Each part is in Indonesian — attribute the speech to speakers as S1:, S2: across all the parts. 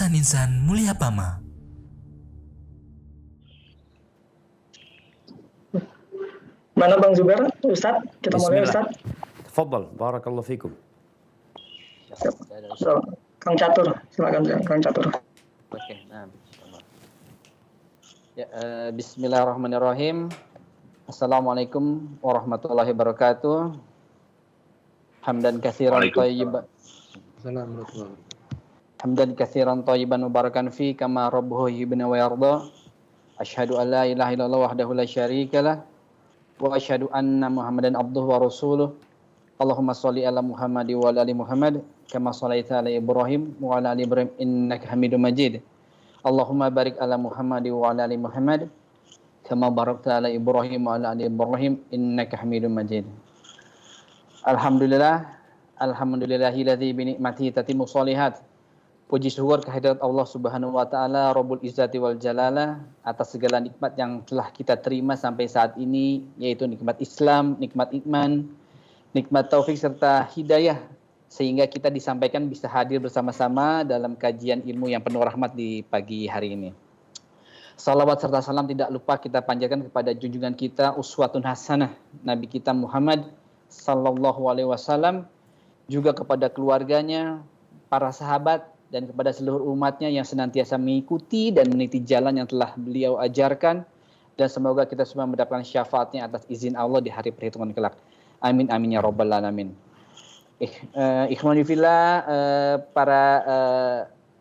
S1: Yayasan Insan Mulia Pama.
S2: Mana Bang Zubair, Ustadz? Kita mulai Ustadz.
S3: Tafadhal, barakallahu fikum.
S2: So, Kang Catur, silakan Kang Catur.
S4: Oke, nah. Ya, bismillahirrahmanirrahim. Assalamualaikum warahmatullahi wabarakatuh. Hamdan katsiran thayyiban. Hamdan katsiran thayyiban mubarakan fi kama rabbuhu yuhibbu wa yarda. Asyhadu an la ilaha illallah wahdahu la syarikalah wa asyhadu anna Muhammadan abduhu wa rasuluh. Allahumma shalli ala Muhammad wa ala ali Muhammad kama shallaita ala Ibrahim wa ala ali Ibrahim innaka Hamidum Majid. Allahumma barik ala Muhammad wa ala ali Muhammad kama barakta ala Ibrahim wa ala ali Ibrahim innaka Hamidum Majid. Alhamdulillahilladzi bi ni'matihi tatimmu shalihat. Puji syukur kehadirat Allah Subhanahu wa taala Rabbul Izzati wal Jalalah atas segala nikmat yang telah kita terima sampai saat ini, yaitu nikmat Islam, nikmat iman, nikmat taufik serta hidayah, sehingga kita disampaikan bisa hadir bersama-sama dalam kajian ilmu yang penuh rahmat di pagi hari ini. Salawat serta salam tidak lupa kita panjatkan kepada junjungan kita uswatun hasanah Nabi kita Muhammad sallallahu alaihi wasallam, juga kepada keluarganya, para sahabat, dan kepada seluruh umatnya yang senantiasa mengikuti dan meniti jalan yang telah beliau ajarkan, dan semoga kita semua mendapatkan syafaatnya atas izin Allah di hari perhitungan kelak. Amin amin ya rabbal alamin. Ikhwani fillah, para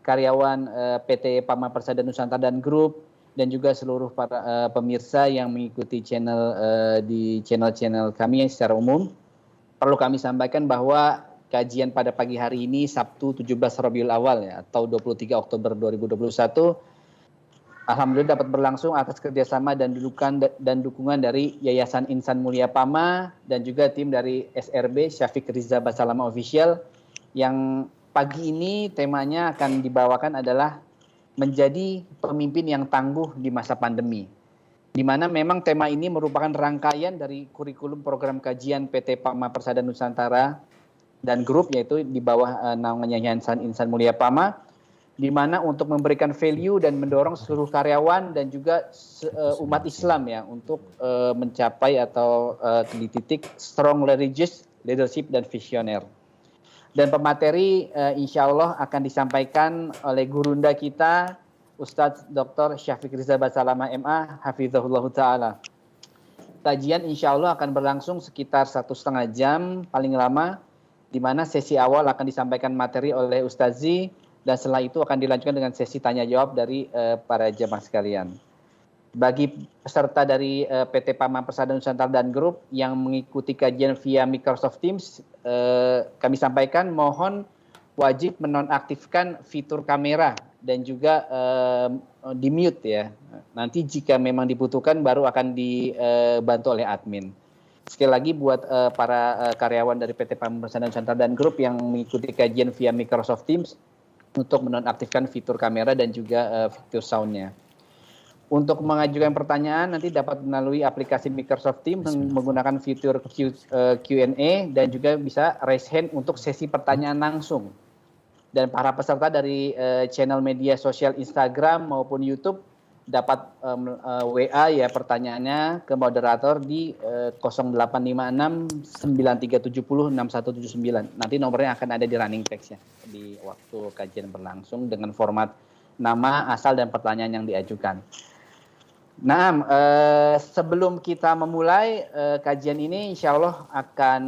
S4: karyawan PT Pama Persada Nusantara dan Grup, dan juga seluruh para pemirsa yang mengikuti di channel kami secara umum, perlu kami sampaikan bahwa kajian pada pagi hari ini Sabtu 17 Rabiul Awal ya, atau 23 Oktober 2021 alhamdulillah dapat berlangsung atas kerjasama dan dukungan dari Yayasan Insan Mulia Pama dan juga tim dari SRB Syafiq Riza Basalama Official, yang pagi ini temanya akan dibawakan adalah menjadi pemimpin yang tangguh di masa pandemi, di mana memang tema ini merupakan rangkaian dari kurikulum program kajian PT Pama Persada Nusantara dan Grup, yaitu di bawah naungan Yayasan Insan Mulia Pama, di mana untuk memberikan value dan mendorong seluruh karyawan dan juga umat Islam ya untuk mencapai atau di titik strong religious leadership dan visioner. Dan pemateri insya Allah akan disampaikan oleh gurunda kita Ustadz Dr. Syafiq Riza Basalama MA Hafizahullah Ta'ala. Kajian insya Allah akan berlangsung sekitar 1,5 jam paling lama, di mana sesi awal akan disampaikan materi oleh Ustazi, dan setelah itu akan dilanjutkan dengan sesi tanya jawab dari para jemaah sekalian. Bagi peserta dari PT Pama Persada Nusantara dan Grup yang mengikuti kajian via Microsoft Teams, kami sampaikan mohon wajib menonaktifkan fitur kamera dan juga di mute ya. Nanti jika memang dibutuhkan baru akan dibantu oleh admin. Sekali lagi buat para karyawan dari PT Pama Persada Nusantara dan Grup yang mengikuti kajian via Microsoft Teams untuk menonaktifkan fitur kamera dan juga fitur soundnya. Untuk mengajukan pertanyaan nanti dapat melalui aplikasi Microsoft Teams menggunakan fitur Q&A dan juga bisa raise hand untuk sesi pertanyaan langsung. Dan para peserta dari channel media sosial Instagram maupun YouTube dapat WA ya pertanyaannya ke moderator di 0856 9370 6179. Nanti nomornya akan ada di running text ya di waktu kajian berlangsung dengan format nama, asal, dan pertanyaan yang diajukan. Nah, sebelum kita memulai kajian ini, insya Allah akan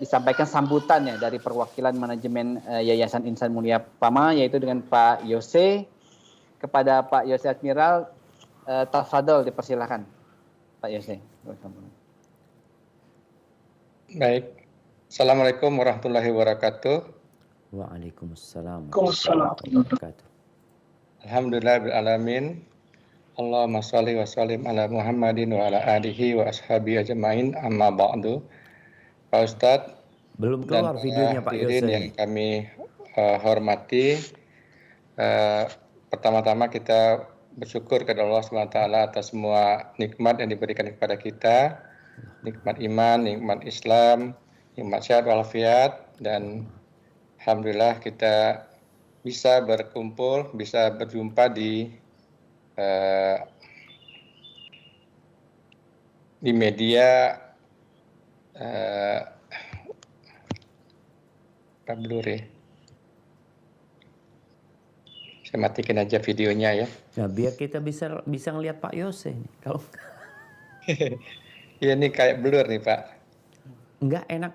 S4: disampaikan sambutannya dari perwakilan manajemen Yayasan Insan Mulia Pama, yaitu dengan Pak Yose. Kepada Pak Yose Admiral, tafadhol dipersilakan Pak Yose.
S5: Baik, Assalamualaikum warahmatullahi wabarakatuh.
S3: Waalaikumsalam
S2: warahmatullahi
S3: wabarakatuh.
S5: Alhamdulillahirrahmanirrahim. Allahumma sholli wa sallim ala Muhammadin wa ala alihi wa ashabihi ajma'in, amma ba'du. Pak Ustadz
S3: Belum
S5: dan
S3: keluar videonya Pak Yose.
S5: yang kami hormati, pertama-tama kita bersyukur kepada Allah SWT atas semua nikmat yang diberikan kepada kita, nikmat iman, nikmat Islam, nikmat sehat walafiat, dan alhamdulillah kita bisa berkumpul, bisa berjumpa di media Blur ya. Saya matikan aja videonya ya.
S3: Nah, biar kita bisa ngelihat Pak Yose nih. Kalau
S5: Ya ini kayak blur nih Pak.
S3: enggak enak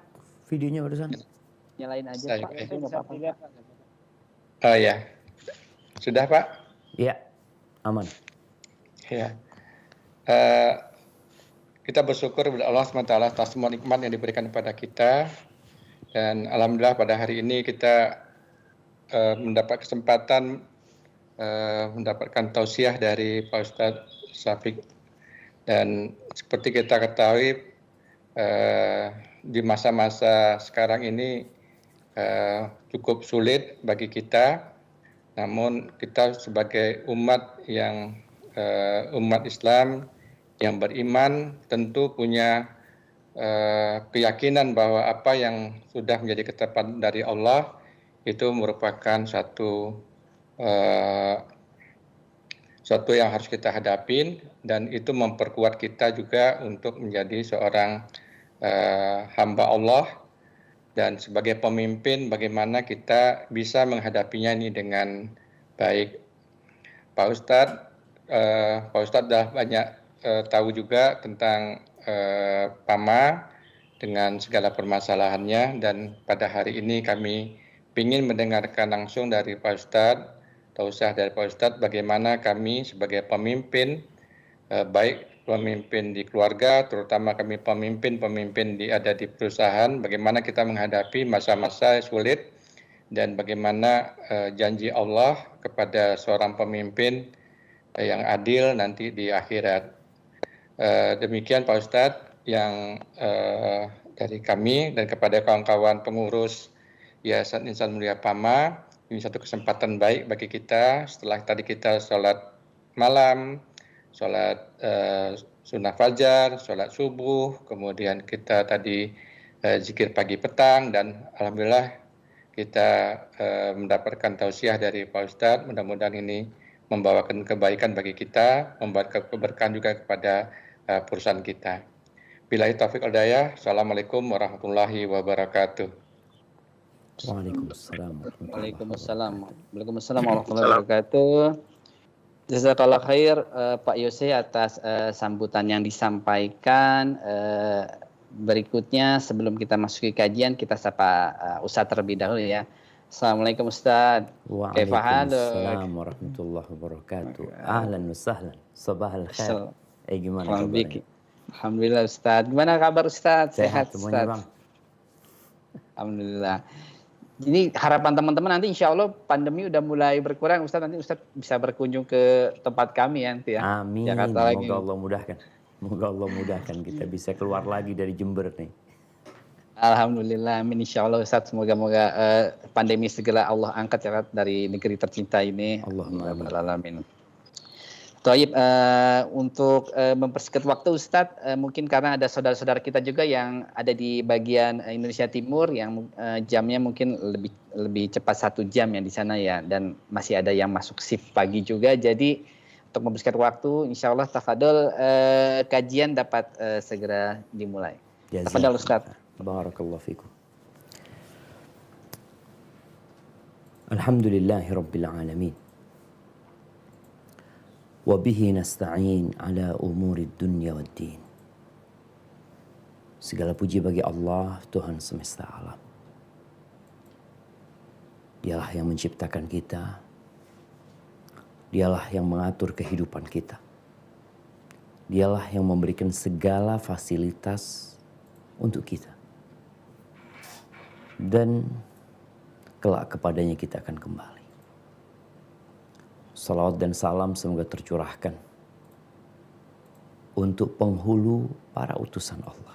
S3: videonya barusan.
S4: Nyalain aja
S5: Saya,
S4: Pak. Itu nggak apa-apa.
S5: Oh ya, sudah Pak?
S3: Ya, aman.
S5: Ya. Kita bersyukur kepada Allah SWT atas semua nikmat yang diberikan kepada kita. Dan alhamdulillah pada hari ini kita mendapat kesempatan mendapatkan tausiah dari Pak Ustadz Syafiq. Dan seperti kita ketahui di masa-masa sekarang ini cukup sulit bagi kita. Namun kita sebagai umat Islam yang beriman tentu punya keyakinan bahwa apa yang sudah menjadi ketetapan dari Allah itu merupakan suatu yang harus kita hadapin, dan itu memperkuat kita juga untuk menjadi seorang hamba Allah, dan sebagai pemimpin bagaimana kita bisa menghadapinya ini dengan baik. Pak Ustadz sudah banyak tahu juga tentang PAMA dengan segala permasalahannya, dan pada hari ini kami ingin mendengarkan langsung dari Pak Ustadz, tausiah dari Pak Ustadz bagaimana kami sebagai pemimpin, baik pemimpin di keluarga, terutama kami pemimpin ada di perusahaan, bagaimana kita menghadapi masa-masa sulit, dan bagaimana janji Allah kepada seorang pemimpin yang adil nanti di akhirat. Demikian Pak Ustadz yang dari kami, dan kepada kawan-kawan pengurus Yayasan Insan Mulia PAMA, ini satu kesempatan baik bagi kita setelah tadi kita sholat malam, sholat sunnah fajar, sholat subuh, kemudian kita tadi zikir pagi petang, dan alhamdulillah kita mendapatkan tausiah dari Pak Ustadz. Mudah-mudahan ini membawakan kebaikan bagi kita, membuat keberkahan juga kepada perusahaan kita. Billahi taufiq wal hidayah. Assalamualaikum warahmatullahi wabarakatuh.
S3: Waalaikumsalam.
S4: Waalaikumsalam warahmatullahi wabarakatuh. Jazakallah khair Pak Yose atas sambutan yang disampaikan. Berikutnya sebelum kita masuki kajian, kita sapa Ustadz terlebih dahulu ya. Assalamualaikum Ustadz.
S3: Waalaikumsalam warahmatullahi wabarakatuh. Ahlan wa sahlan. Sabahal khair. Gimana kabarnya?
S4: Alhamdulillah Ustadz. Gimana kabar Ustadz?
S3: Sehat semuanya Bang.
S4: Alhamdulillah. Ini harapan teman-teman nanti insya Allah pandemi udah mulai berkurang Ustadz, nanti Ustadz bisa berkunjung ke tempat kami ya nanti ya.
S3: Amin.
S4: Jakarta lagi.
S3: Semoga Allah mudahkan. Semoga Allah mudahkan kita bisa keluar lagi dari Jember nih.
S4: Alhamdulillah, amin insya Allah Ustadz. Semoga pandemi segera Allah angkat ya dari negeri tercinta ini.
S3: Allahumma
S4: amin. Taib, untuk mempersingkat waktu Ustadz, mungkin karena ada saudara-saudara kita juga yang ada di bagian Indonesia Timur yang jamnya mungkin lebih cepat 1 jam ya di sana ya, dan masih ada yang masuk shift pagi juga. Jadi untuk mempersingkat waktu, insya Allah tafadol kajian dapat segera dimulai. Tafadol Ustadz.
S3: Barakallahu fikum. Alhamdulillahi Rabbil Alamin. Wabihi nasta'in ala umuri dunya wad din. Segala puji bagi Allah, Tuhan semesta alam. Dialah yang menciptakan kita. Dialah yang mengatur kehidupan kita. Dialah yang memberikan segala fasilitas untuk kita. Dan kelak kepadanya kita akan kembali. Salawat dan salam semoga tercurahkan untuk penghulu para utusan Allah,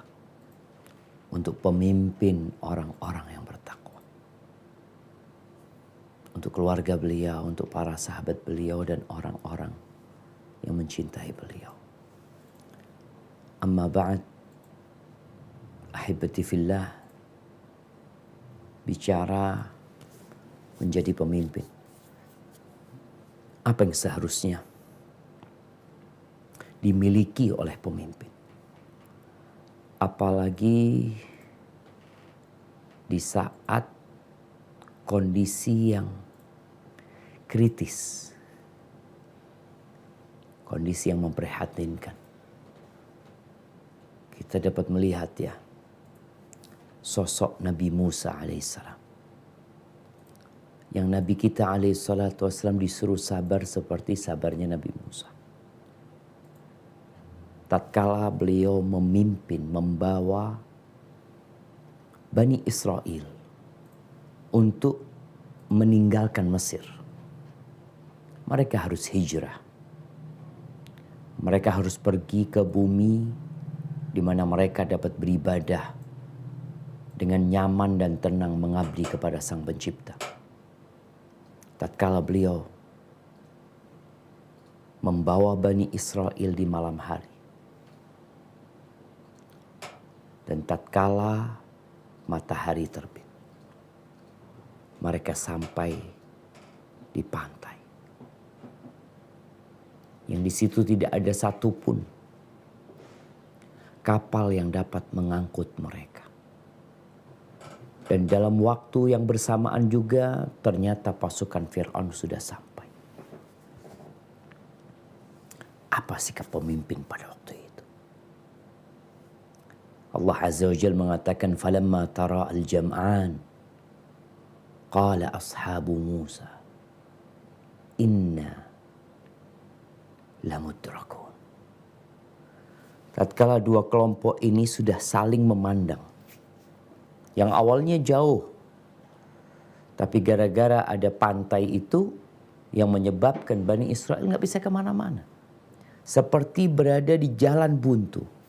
S3: untuk pemimpin orang-orang yang bertakwa, untuk keluarga beliau, untuk para sahabat beliau dan orang-orang yang mencintai beliau. Amma ba'd, ahibati fillah, bicara menjadi pemimpin. apa yang seharusnya dimiliki oleh pemimpin. Apalagi di saat kondisi yang kritis. Kondisi yang memprihatinkan. Kita dapat melihat ya, sosok Nabi Musa alaihissalam. Yang Nabi kita alaihissalam disuruh sabar seperti sabarnya Nabi Musa. Tatkala beliau memimpin, membawa Bani Israel untuk meninggalkan Mesir. Mereka harus hijrah. Mereka harus pergi ke bumi di mana mereka dapat beribadah dengan nyaman dan tenang mengabdi kepada Sang Pencipta. Tatkala beliau membawa Bani Israel di malam hari. Dan tatkala matahari terbit, mereka sampai di pantai. Yang di situ tidak ada satupun kapal yang dapat mengangkut mereka. Dan dalam waktu yang bersamaan juga ternyata pasukan Fir'aun sudah sampai. Apa sikap pemimpin pada waktu itu? Allah Azza wa Jalla mengatakan, "Falamma tara al-jam'an qala ashabu Musa inna lamudrakun." Tatkala dua kelompok ini sudah saling memandang, yang awalnya jauh, tapi gara-gara ada pantai itu yang menyebabkan Bani Israel nggak bisa kemana-mana, seperti berada di jalan buntu.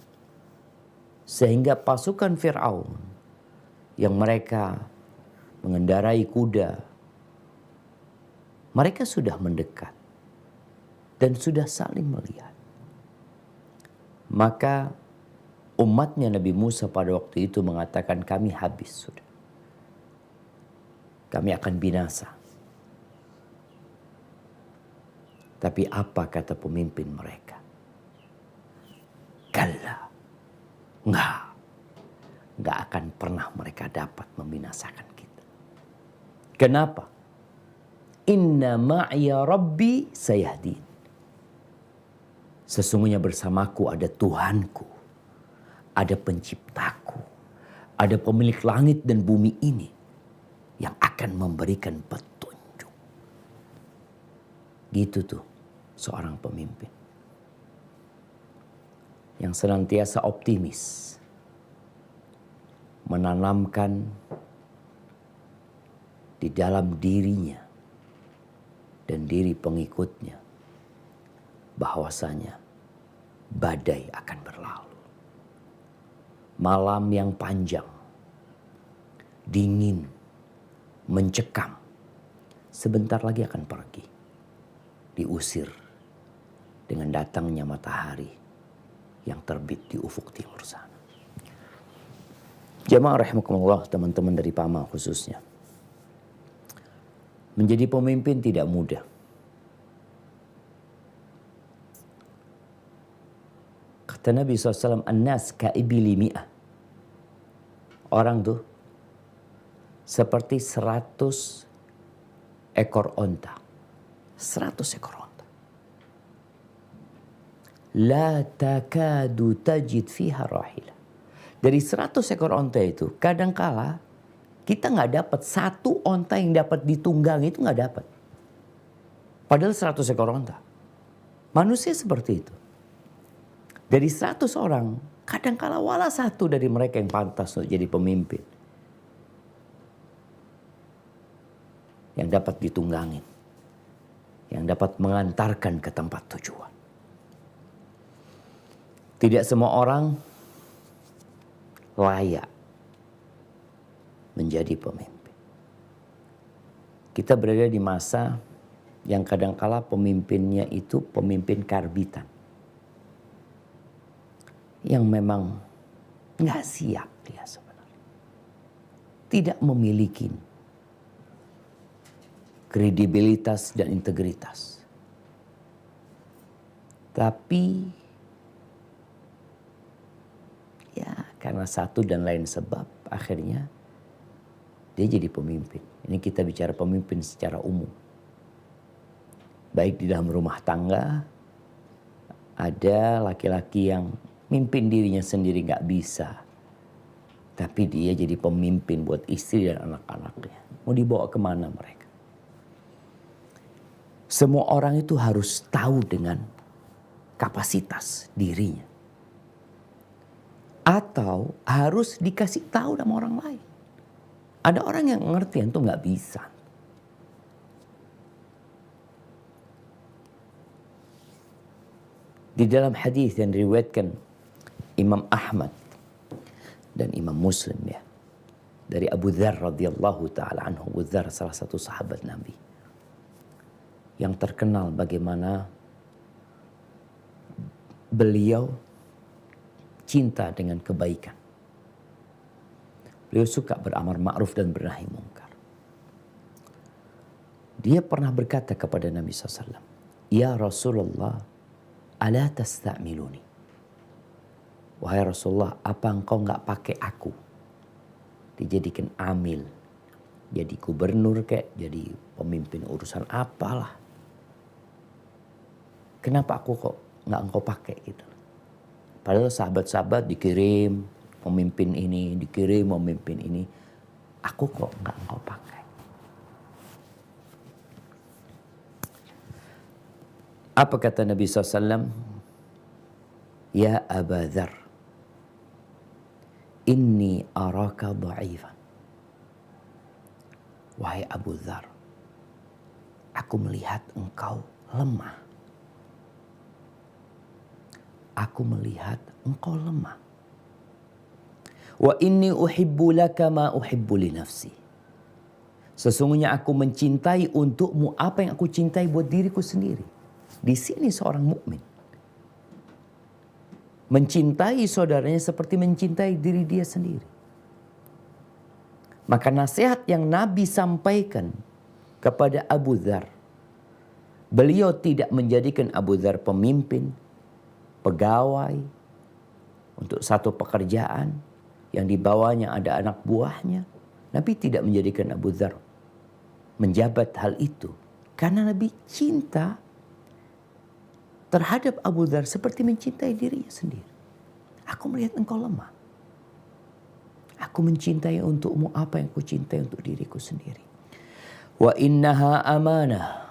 S3: Sehingga pasukan Fir'aun yang mereka mengendarai kuda, mereka sudah mendekat dan sudah saling melihat. Maka umatnya Nabi Musa pada waktu itu mengatakan, kami habis sudah. Kami akan binasa. Tapi apa kata pemimpin mereka? Kalla. Nggak akan pernah mereka dapat membinasakan kita. Kenapa? Inna ma'iya rabbi sayahdin. Sesungguhnya bersamaku ada Tuhanku, ada penciptaku, ada pemilik langit dan bumi ini yang akan memberikan petunjuk. Gitu tuh seorang pemimpin yang senantiasa optimis, menanamkan di dalam dirinya dan diri pengikutnya bahwasanya badai akan berlalu. Malam yang panjang, dingin, mencekam, sebentar lagi akan pergi, diusir dengan datangnya matahari yang terbit di ufuk timur sana. Jamaah rahimakumullah, teman-teman dari PAMA khususnya. Menjadi pemimpin tidak mudah. Kata Nabi SAW, "An-nas ka'ibili mi'ah." Orang tuh seperti 100 ekor onta. 100 ekor onta. La takadu tajid fiha rahila. Dari 100 ekor onta itu, kadangkala kita nggak dapat satu onta yang dapat ditunggang, itu nggak dapat. Padahal 100 ekor onta. Manusia seperti itu. Dari 100 orang, kadangkala wala satu dari mereka yang pantas untuk jadi pemimpin. Yang dapat ditunggangin. Yang dapat mengantarkan ke tempat tujuan. Tidak semua orang layak menjadi pemimpin. Kita berada di masa yang kadangkala pemimpinnya itu pemimpin karbitan. Yang memang nggak siap dia sebenarnya. Tidak memiliki kredibilitas dan integritas. Tapi ya karena satu dan lain sebab akhirnya dia jadi pemimpin. Ini kita bicara pemimpin secara umum. Baik di dalam rumah tangga, ada laki-laki yang mimpin dirinya sendiri gak bisa. Tapi dia jadi pemimpin buat istri dan anak-anaknya. Mau dibawa kemana mereka? Semua orang itu harus tahu dengan kapasitas dirinya. Atau harus dikasih tahu sama orang lain. Ada orang yang ngerti, itu gak bisa. Di dalam hadis yang diriwayatkan Imam Ahmad dan Imam Muslim ya, dari Abu Dzar radhiyallahu taala anhu. Abu Dzar salah satu sahabat Nabi yang terkenal bagaimana beliau cinta dengan kebaikan. Beliau suka beramar ma'ruf dan bernahi mungkar. Dia pernah berkata kepada Nabi SAW, "Ya Rasulullah, ala tasta'miluni?" Wahai Rasulullah, apa engkau nggak pakai aku dijadikan amil, jadi gubernur kayak, jadi pemimpin urusan apalah? Kenapa aku kok nggak engkau pakai gitu? Padahal sahabat-sahabat dikirim pemimpin ini, dikirim pemimpin ini, aku kok nggak engkau pakai? Apa kata Nabi SAW? Ya Aba Dzar, inni araka dha'ifan. Wahai Abu Dzar, aku melihat engkau lemah. Aku melihat engkau lemah. Wa inni uhibbu laka ma uhibbu li nafsi. Sesungguhnya aku mencintai untukmu apa yang aku cintai buat diriku sendiri. Di sini seorang mukmin mencintai saudaranya seperti mencintai diri dia sendiri. Maka nasihat yang Nabi sampaikan kepada Abu Dzar, beliau tidak menjadikan Abu Dzar pemimpin, pegawai untuk satu pekerjaan yang di bawahnya ada anak buahnya. Nabi tidak menjadikan Abu Dzar menjabat hal itu. Karena Nabi cinta terhadap Abu Dzar seperti mencintai dirinya sendiri. Aku melihat engkau lemah. Aku mencintai untukmu apa yang ku cintai untuk diriku sendiri. Wa innaha amanah.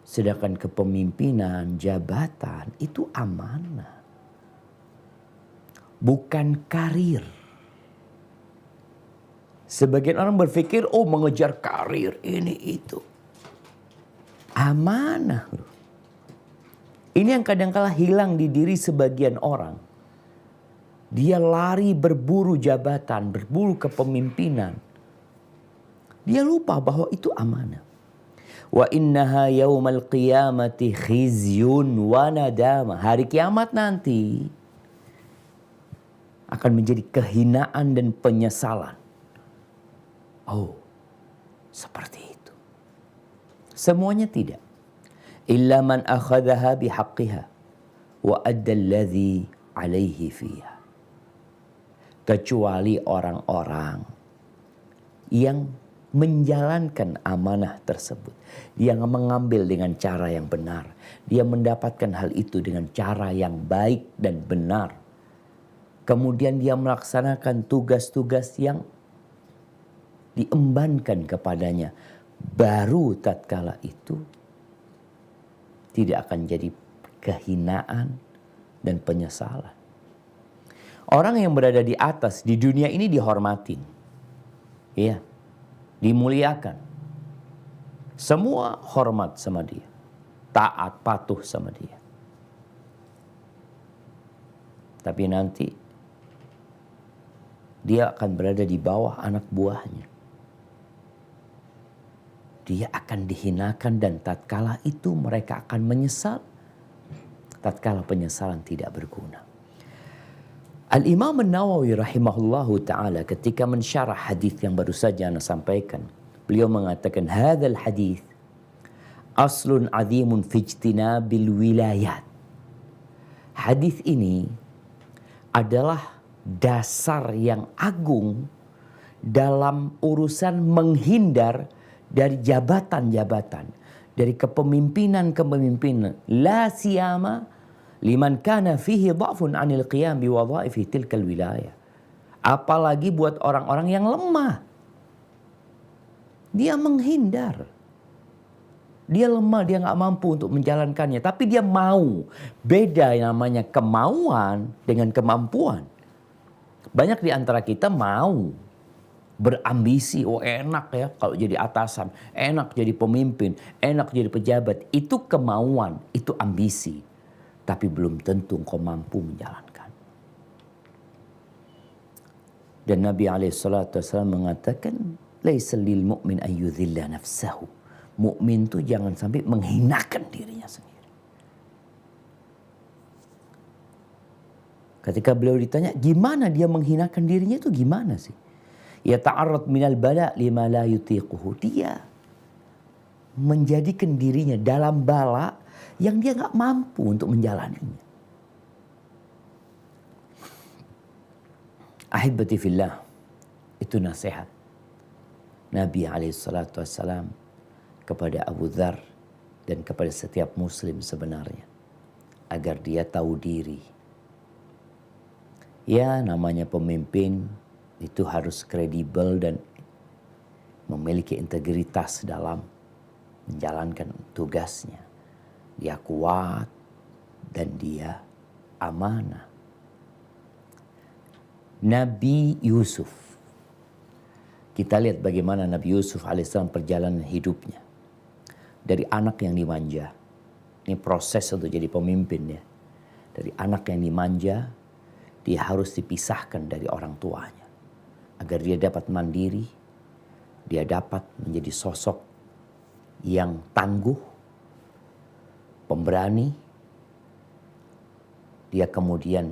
S3: Sedangkan kepemimpinan, jabatan itu amanah. Bukan karir. Sebagian orang berpikir, oh mengejar karir ini itu. Amanah. Ini yang kadang-kala hilang di diri sebagian orang. Dia lari berburu jabatan, berburu kepemimpinan. Dia lupa bahwa itu amanah. Wa innaha yaumal qiyamati khizyun wa nadama. Hari kiamat nanti akan menjadi kehinaan dan penyesalan. Oh, seperti itu. Semuanya tidak. Illa man akhadhaha bihaqqiha wa adda alladhi alaihi fiha. Kecuali orang-orang yang menjalankan amanah tersebut. Dia mengambil dengan cara yang benar. Dia mendapatkan hal itu dengan cara yang baik dan benar. Kemudian dia melaksanakan tugas-tugas yang diembankan kepadanya. Baru tatkala itu tidak akan jadi kehinaan dan penyesalan. Orang yang berada di atas di dunia ini dihormatin. Iya. Dimuliakan. Semua hormat sama dia. Taat, patuh sama dia. Tapi nanti dia akan berada di bawah anak buahnya. Dia akan dihinakan dan tatkala itu mereka akan menyesal. Tatkala penyesalan tidak berguna. Al-Imam An-Nawawi rahimahullahu ta'ala ketika mensyarah hadis yang baru saja Anda sampaikan. Beliau mengatakan, hadzal hadis aslun azimun fi ijtinabil wilayat. Hadis ini adalah dasar yang agung dalam urusan menghindar dari jabatan-jabatan, dari kepemimpinan-kepemimpinan. La siyama liman kana fihi dha'fun 'anil qiyam bi wadha'ifi tilkal wilayah. Apalagi buat orang-orang yang lemah. Dia menghindar. Dia lemah, dia nggak mampu untuk menjalankannya. Tapi dia mau. Beda yang namanya kemauan dengan kemampuan. Banyak di antara kita mau. Berambisi, oh enak ya kalau jadi atasan. Enak jadi pemimpin, enak jadi pejabat. Itu kemauan, itu ambisi. Tapi belum tentu engkau mampu menjalankan. Dan Nabi SAW mengatakan, laisa lil mu'min ayyudhilla nafsahu. Mukmin itu jangan sampai menghinakan dirinya sendiri. Ketika beliau ditanya, gimana dia menghinakan dirinya itu gimana sih? Ya ta'arrad minal bala lima la yutiquhu. Dia menjadikan dirinya dalam bala yang dia nggak mampu untuk menjalaninya. Ahibati fillah, itu nasihat Nabi SAW kepada Abu Dzar dan kepada setiap muslim sebenarnya, agar dia tahu diri. Ya, namanya pemimpin itu harus kredibel dan memiliki integritas dalam menjalankan tugasnya. Dia kuat dan dia amanah. Nabi Yusuf, kita lihat bagaimana Nabi Yusuf alaihissalam perjalanan hidupnya. Dari anak yang dimanja, ini proses untuk jadi pemimpin ya. Dari anak yang dimanja, dia harus dipisahkan dari orang tuanya. Agar dia dapat mandiri, dia dapat menjadi sosok yang tangguh, pemberani. Dia kemudian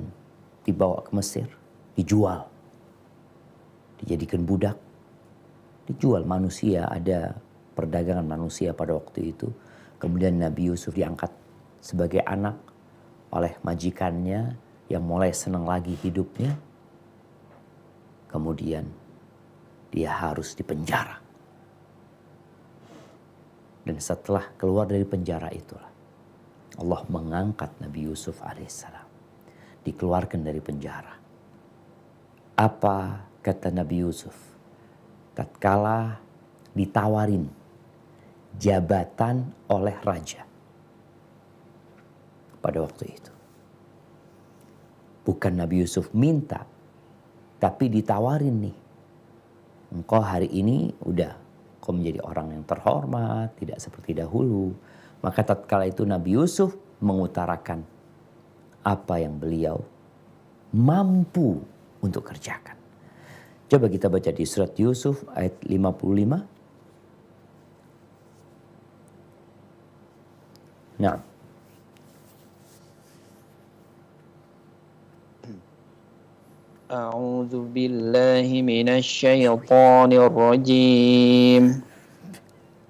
S3: dibawa ke Mesir, dijual, dijadikan budak, dijual manusia, ada perdagangan manusia pada waktu itu. Kemudian Nabi Yusuf diangkat sebagai anak oleh majikannya yang mulai senang lagi hidupnya. Kemudian dia harus dipenjara. Dan setelah keluar dari penjara itulah Allah mengangkat Nabi Yusuf alaihissalam. Dikeluarkan dari penjara. Apa kata Nabi Yusuf? Tatkala ditawarin jabatan oleh raja pada waktu itu. Bukan Nabi Yusuf minta, tapi ditawarin nih. Engkau hari ini udah, kau menjadi orang yang terhormat, tidak seperti dahulu. Maka tatkala itu Nabi Yusuf mengutarakan apa yang beliau mampu untuk kerjakan. Coba kita baca di surat Yusuf ayat 55. Nah.
S4: A'udzu billahi minasy syaithanir rajim.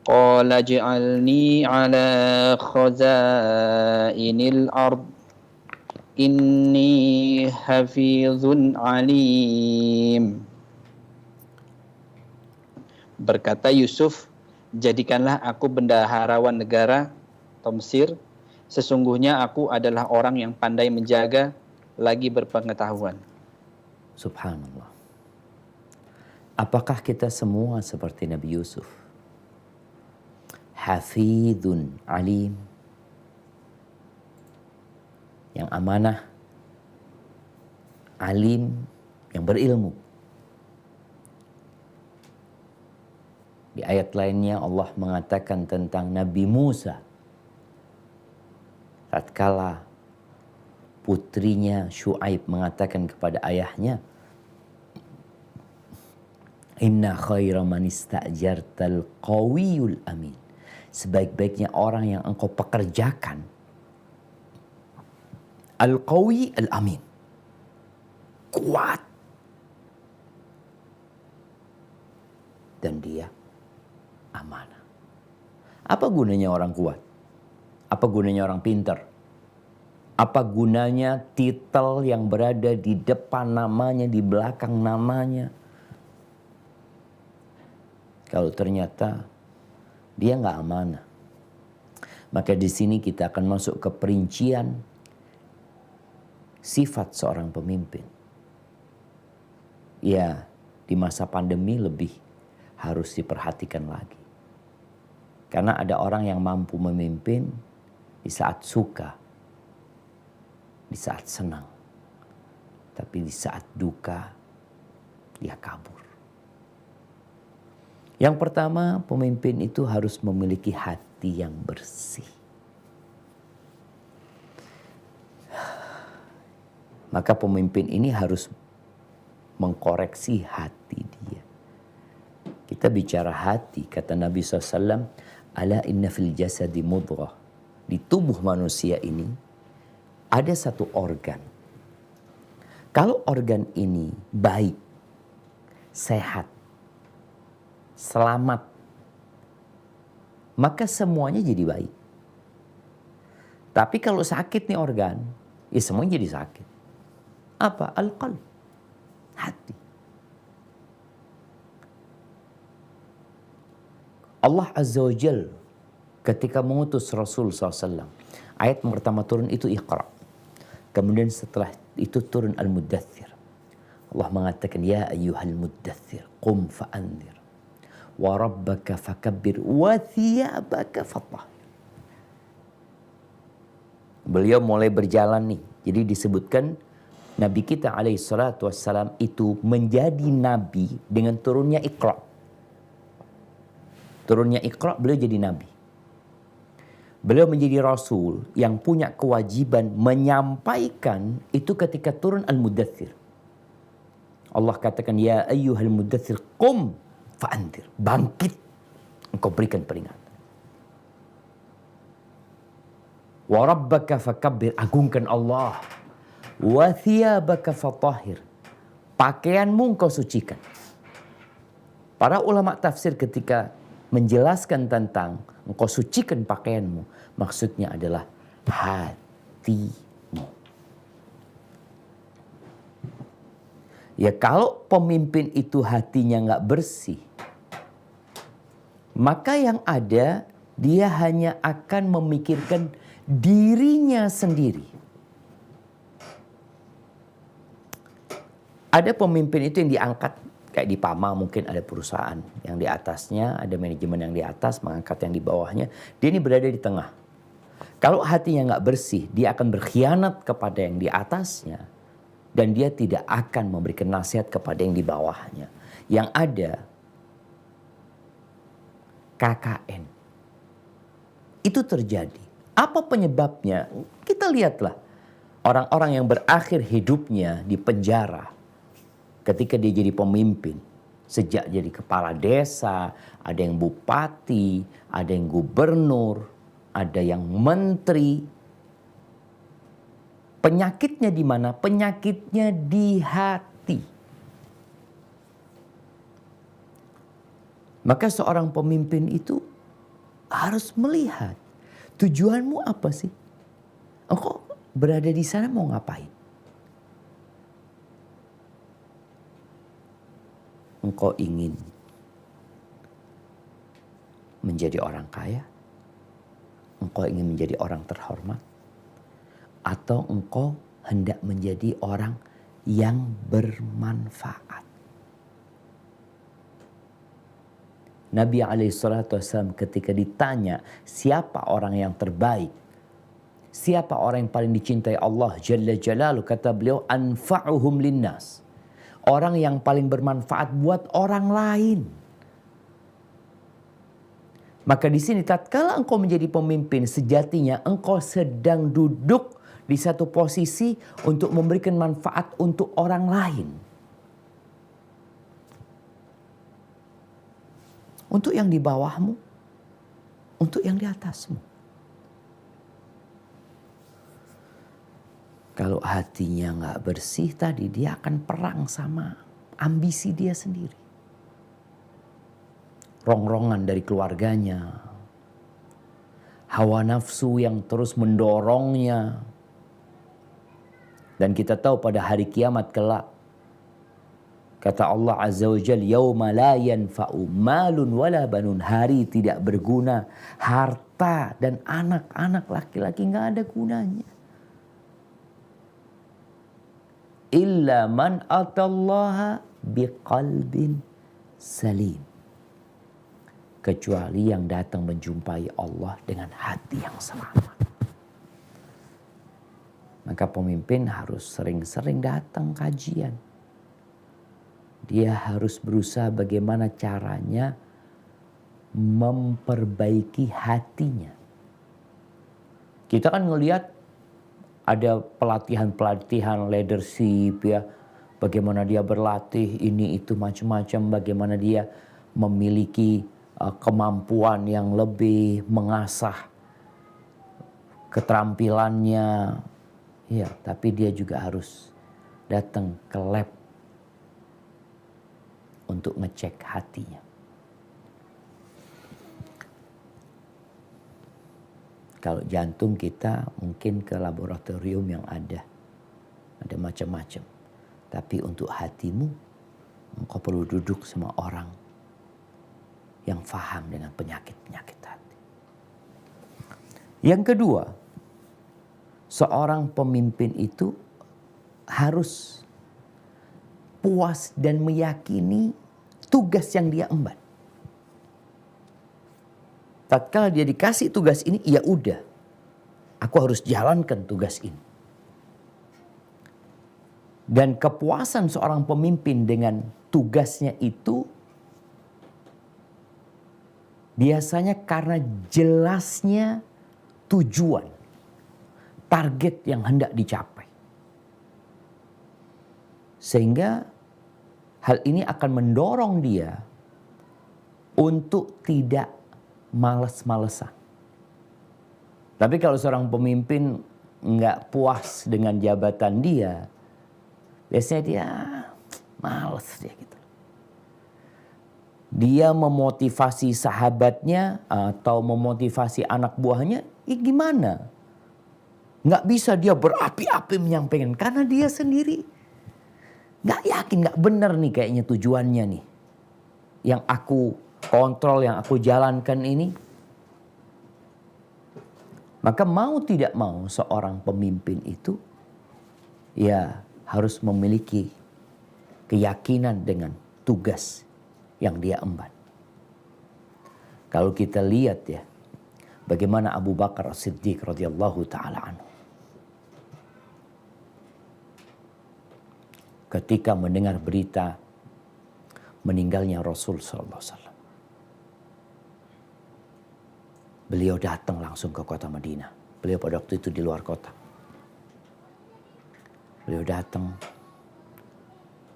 S4: Qala ij'alni 'ala khazainil ard. Inni hafizun alim. Berkata Yusuf, jadikanlah aku bendaharawan negara Mesir, sesungguhnya aku adalah orang yang pandai menjaga, lagi berpengetahuan.
S3: Subhanallah. Apakah kita semua seperti Nabi Yusuf? Hafidhun alim. Yang amanah, alim, yang berilmu. Di ayat lainnya Allah mengatakan tentang Nabi Musa. Tatkala putrinya Syuaib mengatakan kepada ayahnya, Inna khaira man ista'jartal qawiyul amin. Sebaik-baiknya orang yang engkau pekerjakan, al-qawi al-amin. Kuat. Dan dia amanah. Apa gunanya orang kuat? Apa gunanya orang pintar? Apa gunanya titel yang berada di depan namanya, di belakang namanya, kalau ternyata dia nggak amanah? Maka di sini kita akan masuk ke perincian sifat seorang pemimpin. Ya, di masa pandemi lebih harus diperhatikan lagi. Karena ada orang yang mampu memimpin di saat suka, di saat senang. Tapi di saat duka, dia kabur. Yang pertama, pemimpin itu harus memiliki hati yang bersih. Maka pemimpin ini harus mengkoreksi hati dia. Kita bicara hati, kata Nabi SAW, ala inna fil jasadi mudghah. Di tubuh manusia ini ada satu organ. Kalau organ ini baik, sehat, selamat, maka semuanya jadi baik. Tapi kalau sakit nih organ, ya semuanya jadi sakit. Apa? Al-qalb, hati. Allah Azza wa Jal ketika mengutus Rasul SAW, ayat pertama turun itu Iqra. Kemudian setelah itu turun Al-Muddathir. Allah mengatakan, ya ayyuhal muddathir, qum fa'andir. Wa rabbaka fakabbir, wa thiyabaka fatahhir. Beliau mulai berjalan nih. Jadi disebutkan Nabi kita alaihi salatu wassalam itu menjadi nabi dengan turunnya Iqra. Turunnya Iqra, beliau jadi nabi. Beliau menjadi rasul yang punya kewajiban menyampaikan itu ketika turun Al-Muddathir. Allah katakan, ya ayyuhal muddathir qum fa'andir. Bangkit, engkau berikan peringatan. Wa rabbaka fakabbir, agungkan Allah. Wa thiyabaka fatahhir, pakaianmu engkau sucikan. Para ulama tafsir ketika menjelaskan tentang engkau sucikan pakaianmu, maksudnya adalah hatimu. Ya kalau pemimpin itu hatinya nggak bersih, maka yang ada dia hanya akan memikirkan dirinya sendiri. Ada pemimpin itu yang diangkat, kayak di PAMA mungkin ada perusahaan yang di atasnya, ada manajemen yang di atas, mengangkat yang di bawahnya. Dia ini berada di tengah. Kalau hatinya nggak bersih, dia akan berkhianat kepada yang di atasnya. Dan dia tidak akan memberikan nasihat kepada yang di bawahnya. Yang ada, KKN. Itu terjadi. Apa penyebabnya? Kita lihatlah. Orang-orang yang berakhir hidupnya di penjara ketika dia jadi pemimpin. Sejak jadi kepala desa, ada yang bupati, ada yang gubernur, ada yang menteri. Penyakitnya di mana? Penyakitnya di hati. Maka seorang pemimpin itu harus melihat tujuanmu apa sih? Engkau berada di sana mau ngapain? Engkau ingin menjadi orang kaya? Engkau ingin menjadi orang terhormat? Atau engkau hendak menjadi orang yang bermanfaat? Nabi SAW ketika ditanya siapa orang yang terbaik, siapa orang yang paling dicintai Allah Jalla Jalaluhu, kata beliau, anfa'uhum linnas, orang yang paling bermanfaat buat orang lain. Maka di sini tatkala engkau menjadi pemimpin, sejatinya engkau sedang duduk di satu posisi untuk memberikan manfaat untuk orang lain. Untuk yang di bawahmu, untuk yang di atasmu. Kalau hatinya nggak bersih tadi, dia akan perang sama ambisi dia sendiri. Rongrongan dari keluarganya, hawa nafsu yang terus mendorongnya, Dan kita tahu pada hari kiamat kelak, kata Allah Azza wa Jalla, yauma la yanfa'u malun wala banun. Hari tidak berguna, harta dan anak-anak laki-laki nggak ada gunanya. Illa man atallaha biqalbin salim. Kecuali yang datang menjumpai Allah dengan hati yang selamat. Maka pemimpin harus sering-sering datang kajian. Dia harus berusaha bagaimana caranya memperbaiki hatinya. Kita kan ngelihat ada pelatihan-pelatihan leadership ya. Bagaimana dia berlatih ini itu macam-macam. Bagaimana dia memiliki kemampuan yang lebih, mengasah keterampilannya. Ya, tapi dia juga harus datang ke lab untuk ngecek hatinya. Kalau jantung kita mungkin ke laboratorium yang ada macam-macam. Tapi untuk hatimu, engkau perlu duduk sama orang yang faham dengan penyakit-penyakit hati. Yang kedua, seorang pemimpin itu harus puas dan meyakini tugas yang dia emban. Tatkala dia dikasih tugas ini, ya udah, aku harus jalankan tugas ini. Dan kepuasan seorang pemimpin dengan tugasnya itu biasanya karena jelasnya tujuan, target yang hendak dicapai. Sehingga hal ini akan mendorong dia untuk tidak malas-malesan. Tapi kalau seorang pemimpin nggak puas dengan jabatan dia, biasanya dia malas dia gitu. Dia memotivasi sahabatnya atau memotivasi anak buahnya, gimana? Nggak bisa dia berapi-api menyampaikan karena dia sendiri nggak yakin, nggak benar nih kayaknya tujuannya nih. Yang aku kontrol, yang aku jalankan ini. Maka mau tidak mau seorang pemimpin itu ya harus memiliki keyakinan dengan tugas yang dia emban. Kalau kita lihat ya, bagaimana Abu Bakar As-Siddiq radhiyallahu taala anhu ketika mendengar berita meninggalnya Rasul sallallahu alaihi wasallam. Beliau datang langsung ke kota Madinah. Beliau pada waktu itu di luar kota. Beliau datang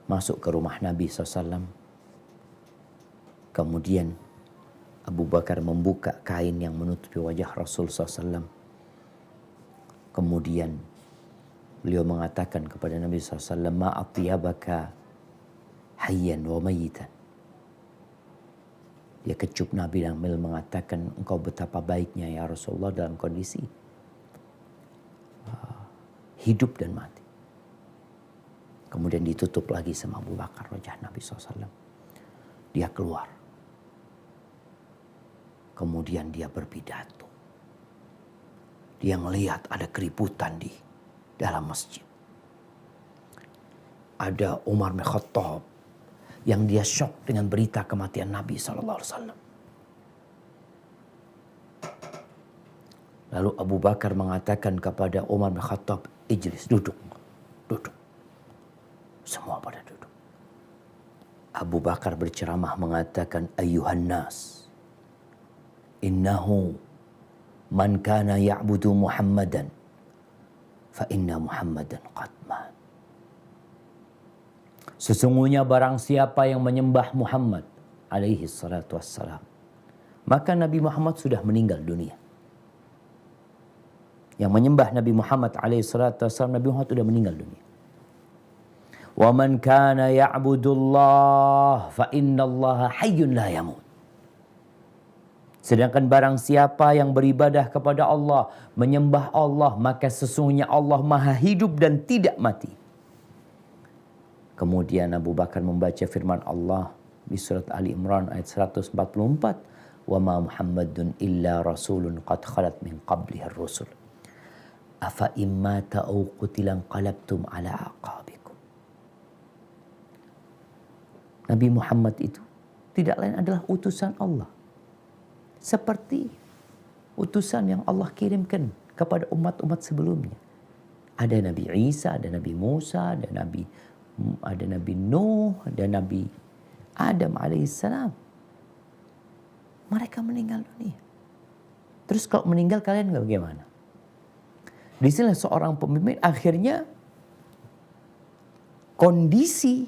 S3: masuk ke rumah Nabi SAW. Kemudian Abu Bakar membuka kain yang menutupi wajah Rasul SAW. Kemudian beliau mengatakan kepada Nabi SAW, ma'atiyabaka hayyan wa mayitan. Dia kecup Nabi dan mengatakan, engkau betapa baiknya ya Rasulullah dalam kondisi hidup dan mati. Kemudian ditutup lagi sama Abu Bakar wajah Nabi SAW. Dia keluar. Kemudian dia berpidato. Dia melihat ada keributan di dalam masjid. Ada Umar bin Khattab yang dia syok dengan berita kematian Nabi SAW. Lalu Abu Bakar mengatakan kepada Umar bin Khattab, ijlis, duduk. Duduk. Semua pada duduk. Abu Bakar berceramah mengatakan, ayyuhan nas, innahu man kana ya'budu Muhammadan fa inna Muhammadan qad mat. Sesungguhnya barang siapa yang menyembah Muhammad alaihi salatu wassalam, maka Nabi Muhammad sudah meninggal dunia. Yang menyembah Nabi Muhammad alaihi salatu wassalam, Nabi Muhammad sudah meninggal dunia. Wa man kana ya'budullah fa innallaha hayyun la yamut. Sedangkan barang siapa yang beribadah kepada Allah, menyembah Allah, maka sesungguhnya Allah maha hidup dan tidak mati. Kemudian Abu Bakar membaca firman Allah di surat Ali Imran ayat 144. Wa ma Muhammadun illa rasulun qad khalat min qablihi ar-rusul. Afa imma ta'u qutilan qalabtum ala aqabikum. Nabi Muhammad itu tidak lain adalah utusan Allah. Seperti utusan yang Allah kirimkan kepada umat-umat sebelumnya. Ada Nabi Isa, ada Nabi Musa, ada Nabi Nuh, ada Nabi Adam alaihissalam. Mereka meninggal dunia. Terus kalau meninggal kalian bagaimana? Di sini seorang pemimpin akhirnya kondisi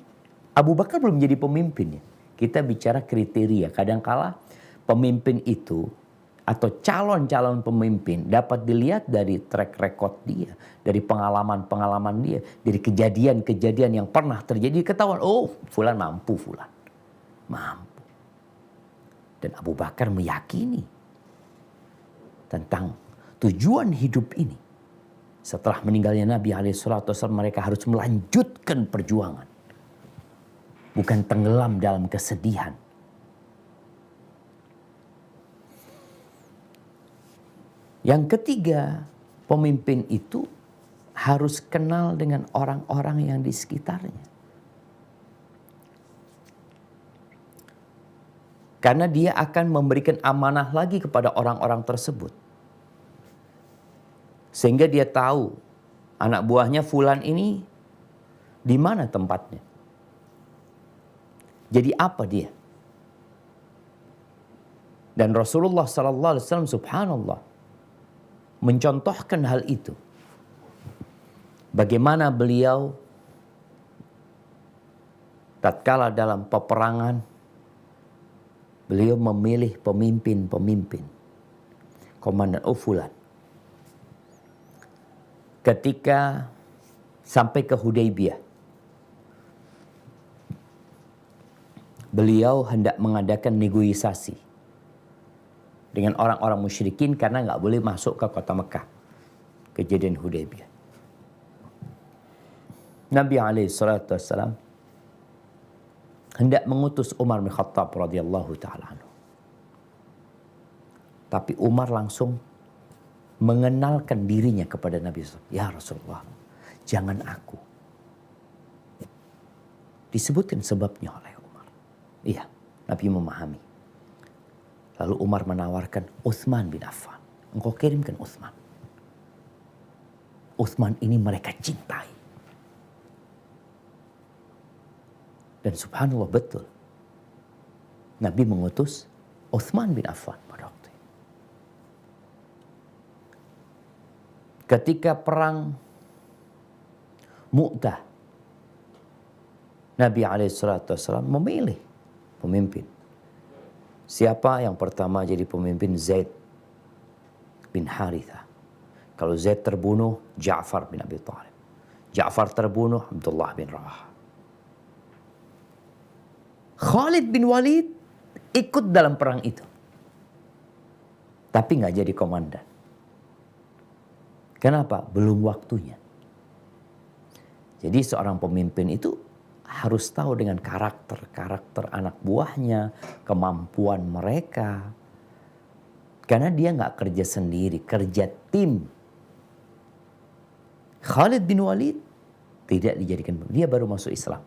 S3: Abu Bakar belum jadi pemimpin. Kita bicara kriteria. Kadangkala pemimpin itu atau calon-calon pemimpin dapat dilihat dari track record dia, dari pengalaman-pengalaman dia, dari kejadian-kejadian yang pernah terjadi. Ketahuan, oh fulan mampu, fulan mampu. Dan Abu Bakar meyakini tentang tujuan hidup ini. Setelah meninggalnya Nabi SAW, mereka harus melanjutkan perjuangan. Bukan tenggelam dalam kesedihan. Yang ketiga, pemimpin itu harus kenal dengan orang-orang yang di sekitarnya. Karena dia akan memberikan amanah lagi kepada orang-orang tersebut. Sehingga dia tahu anak buahnya fulan ini di mana tempatnya. Jadi apa dia? Dan Rasulullah SAW subhanallah mencontohkan hal itu. Bagaimana beliau tatkala dalam peperangan beliau memilih pemimpin-pemimpin. Komandan fulan. Ketika sampai ke Hudaybiyah, beliau hendak mengadakan negosiasi dengan orang-orang musyrikin karena nggak boleh masuk ke kota Mekah. Kejadian Hudaybiyah. Nabi SAW hendak mengutus Umar bin Khattab radhiyallahu ta'ala anhu. Tapi Umar langsung mengenalkan dirinya kepada Nabi SAW. Ya Rasulullah, jangan aku. Disebutkan sebabnya oleh Umar. Iya, Nabi memahami. Lalu Umar menawarkan Utsman bin Affan. Engkau kirimkan Utsman. Utsman ini mereka cintai. Dan subhanallah betul. Nabi mengutus Utsman bin Affan pada waktu itu. Ketika perang Mu'tah, Nabi SAW memilih pemimpin. Siapa yang pertama jadi pemimpin? Zaid bin Harithah. Kalau Zaid terbunuh, Ja'far bin Abi Thalib. Ja'far terbunuh, Abdullah bin Rawah. Khalid bin Walid ikut dalam perang itu. Tapi nggak jadi komandan. Kenapa? Belum waktunya. Jadi seorang pemimpin itu harus tahu dengan karakter anak buahnya, kemampuan mereka. Karena dia nggak kerja sendiri, kerja tim. Khalid bin Walid tidak dijadikan, dia baru masuk Islam.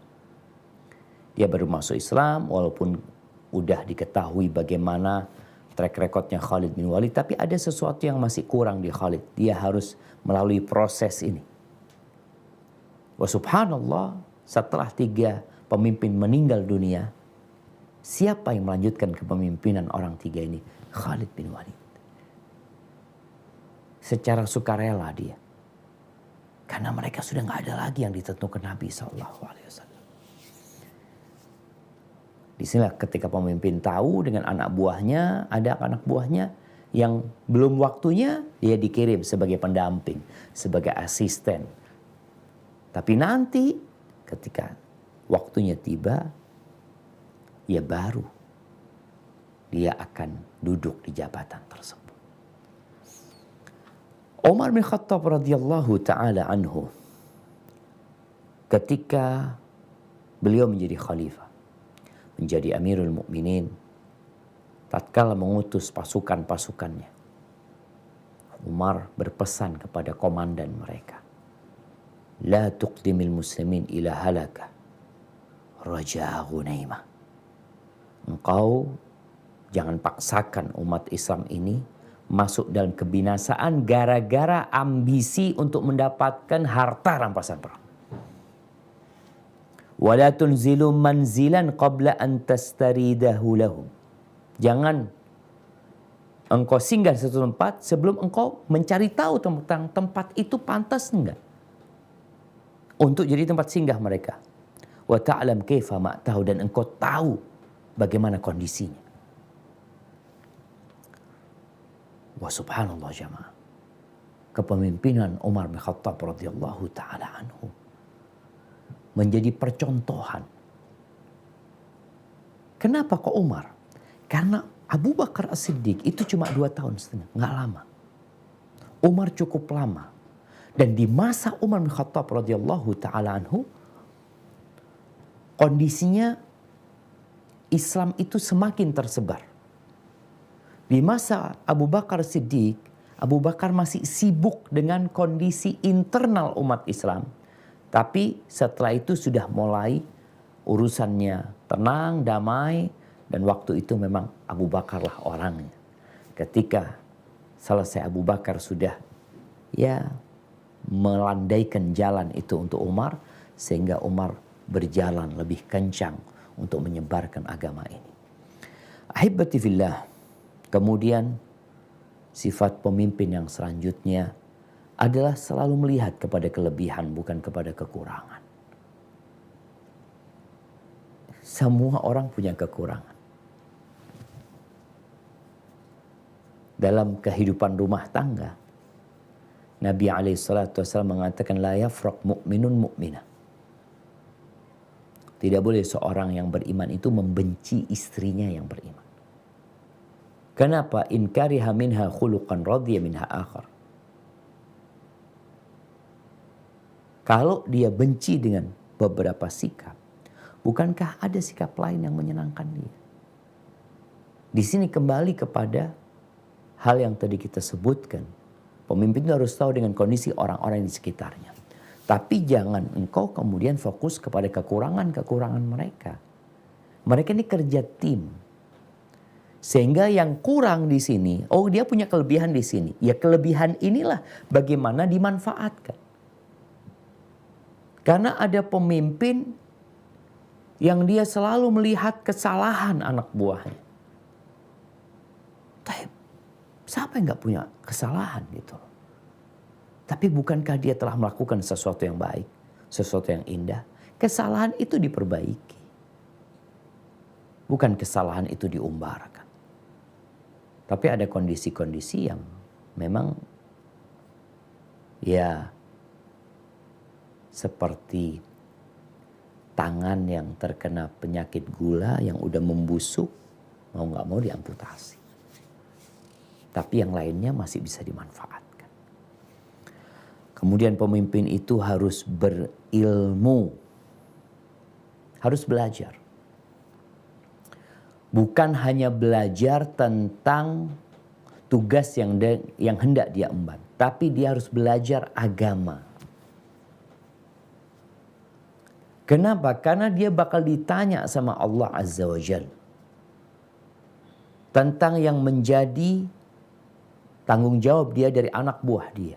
S3: Dia baru masuk Islam walaupun udah diketahui bagaimana track recordnya Khalid bin Walid. Tapi ada sesuatu yang masih kurang di Khalid. Dia harus melalui proses ini. Wa subhanallah, setelah 3 pemimpin meninggal dunia, siapa yang melanjutkan kepemimpinan orang 3 ini? Khalid bin Walid. Secara sukarela dia. Karena mereka sudah nggak ada lagi yang ditentukan Nabi SAW. Di sini ketika pemimpin tahu dengan anak buahnya, ada anak buahnya yang belum waktunya, dia dikirim sebagai pendamping, sebagai asisten. Tapi nanti ketika waktunya tiba, ya baru dia akan duduk di jabatan tersebut. Umar bin Khattab radhiyallahu taala anhu, ketika beliau menjadi khalifah, menjadi Amirul Mukminin, tatkala mengutus pasukan-pasukannya, Umar berpesan kepada komandan mereka, la tuqdimil muslimin ila halakah raja'a ghunaimah. Engkau jangan paksakan umat Islam ini masuk dalam kebinasaan gara-gara ambisi untuk mendapatkan harta rampasan perang. Wala tunzilu manzilan qabla an tastaridahu lahum. Jangan engkau singgah di satu tempat sebelum engkau mencari tahu tentang tempat itu pantas enggak untuk jadi tempat singgah mereka. Wa ta'lam kaifa ma tahu, dan engkau tahu bagaimana kondisinya. Wa subhanallah jamaah. Kepemimpinan Umar bin Khattab radhiyallahu taala anhu menjadi percontohan. Kenapa kok Umar? Karena Abu Bakar As-Siddiq itu cuma 2 tahun setengah, nggak lama. Umar cukup lama. Dan di masa Umar bin Khattab radhiyallahu taala anhu, kondisinya Islam itu semakin tersebar. Di masa Abu Bakar Siddiq, Abu Bakar masih sibuk dengan kondisi internal umat Islam. Tapi setelah itu sudah mulai urusannya tenang, damai. Dan waktu itu memang Abu Bakarlah orangnya. Ketika selesai Abu Bakar sudah melandaikan jalan itu untuk Umar, sehingga Umar berjalan lebih kencang untuk menyebarkan agama ini. Ahibati fillah, kemudian sifat pemimpin yang selanjutnya adalah selalu melihat kepada kelebihan, bukan kepada kekurangan. Semua orang punya kekurangan. Dalam kehidupan rumah tangga, Nabi SAW mengatakan, la yafraq mu'minun mu'minah. Tidak boleh seorang yang beriman itu membenci istrinya yang beriman. Kenapa? In kariha minha khuluqan radhiya minha akhar. Kalau dia benci dengan beberapa sikap, bukankah ada sikap lain yang menyenangkan dia? Di sini kembali kepada hal yang tadi kita sebutkan. Pemimpin itu harus tahu dengan kondisi orang-orang di sekitarnya. Tapi jangan engkau kemudian fokus kepada kekurangan-kekurangan mereka. Mereka ini kerja tim. Sehingga yang kurang di sini, oh dia punya kelebihan di sini. Ya kelebihan inilah bagaimana dimanfaatkan. Karena ada pemimpin yang dia selalu melihat kesalahan anak buahnya. Siapa yang gak punya kesalahan gitu. Tapi bukankah dia telah melakukan sesuatu yang baik, sesuatu yang indah? Kesalahan itu diperbaiki. Bukan kesalahan itu diumbarkan. Tapi ada kondisi-kondisi yang memang seperti tangan yang terkena penyakit gula yang udah membusuk, mau gak mau diamputasi. Tapi yang lainnya masih bisa dimanfaatkan. Kemudian pemimpin itu harus berilmu. Harus belajar. Bukan hanya belajar tentang tugas yang hendak dia emban. Tapi dia harus belajar agama. Kenapa? Karena dia bakal ditanya sama Allah Azza wa Jalla tentang yang menjadi tanggung jawab dia dari anak buah dia.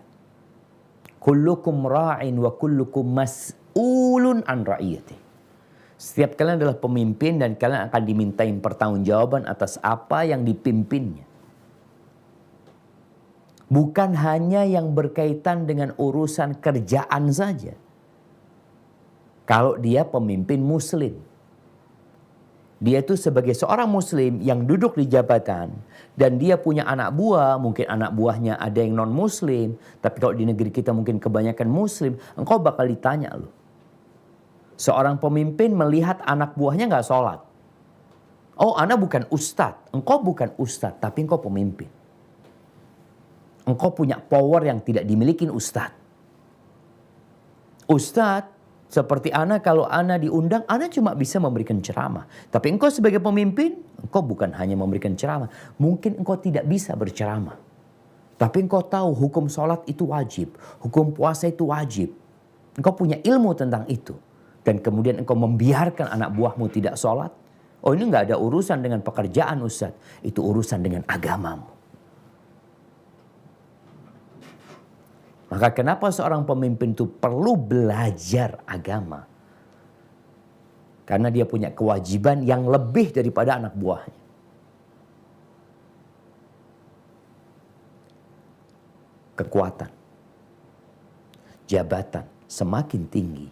S3: Kullukum ra'in wa kullukum mas'ulun an ra'iyati. Setiap kalian adalah pemimpin dan kalian akan dimintain pertanggungjawaban atas apa yang dipimpinnya. Bukan hanya yang berkaitan dengan urusan kerjaan saja. Kalau dia pemimpin muslim, dia itu sebagai seorang muslim yang duduk di jabatan dan dia punya anak buah, mungkin anak buahnya ada yang non muslim, tapi kalau di negeri kita mungkin kebanyakan muslim, engkau bakal ditanya loh. Seorang pemimpin melihat anak buahnya gak sholat. Oh, ana bukan ustadz. Engkau bukan ustadz, tapi engkau pemimpin. Engkau punya power yang tidak dimiliki ustadz. Ustadz, seperti ana, kalau ana diundang, ana cuma bisa memberikan ceramah. Tapi engkau sebagai pemimpin, engkau bukan hanya memberikan ceramah. Mungkin engkau tidak bisa berceramah. Tapi engkau tahu hukum sholat itu wajib. Hukum puasa itu wajib. Engkau punya ilmu tentang itu. Dan kemudian engkau membiarkan anak buahmu tidak sholat. Oh, ini nggak ada urusan dengan pekerjaan Ustaz. Itu urusan dengan agamamu. Maka kenapa seorang pemimpin itu perlu belajar agama? Karena dia punya kewajiban yang lebih daripada anak buahnya. Kekuatan, jabatan semakin tinggi,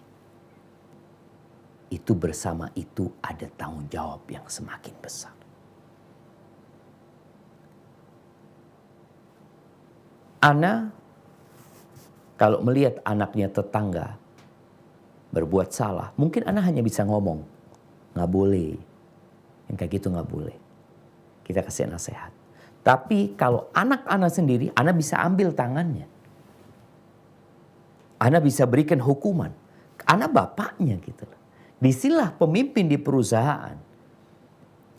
S3: itu bersama itu ada tanggung jawab yang semakin besar. Ana kalau melihat anaknya tetangga berbuat salah, mungkin ana hanya bisa ngomong, nggak boleh, yang kayak gitu nggak boleh. Kita kasih nasihat. Tapi kalau anak ana sendiri, ana bisa ambil tangannya. Ana bisa berikan hukuman. Ana bapaknya gitu. Disinilah pemimpin di perusahaan.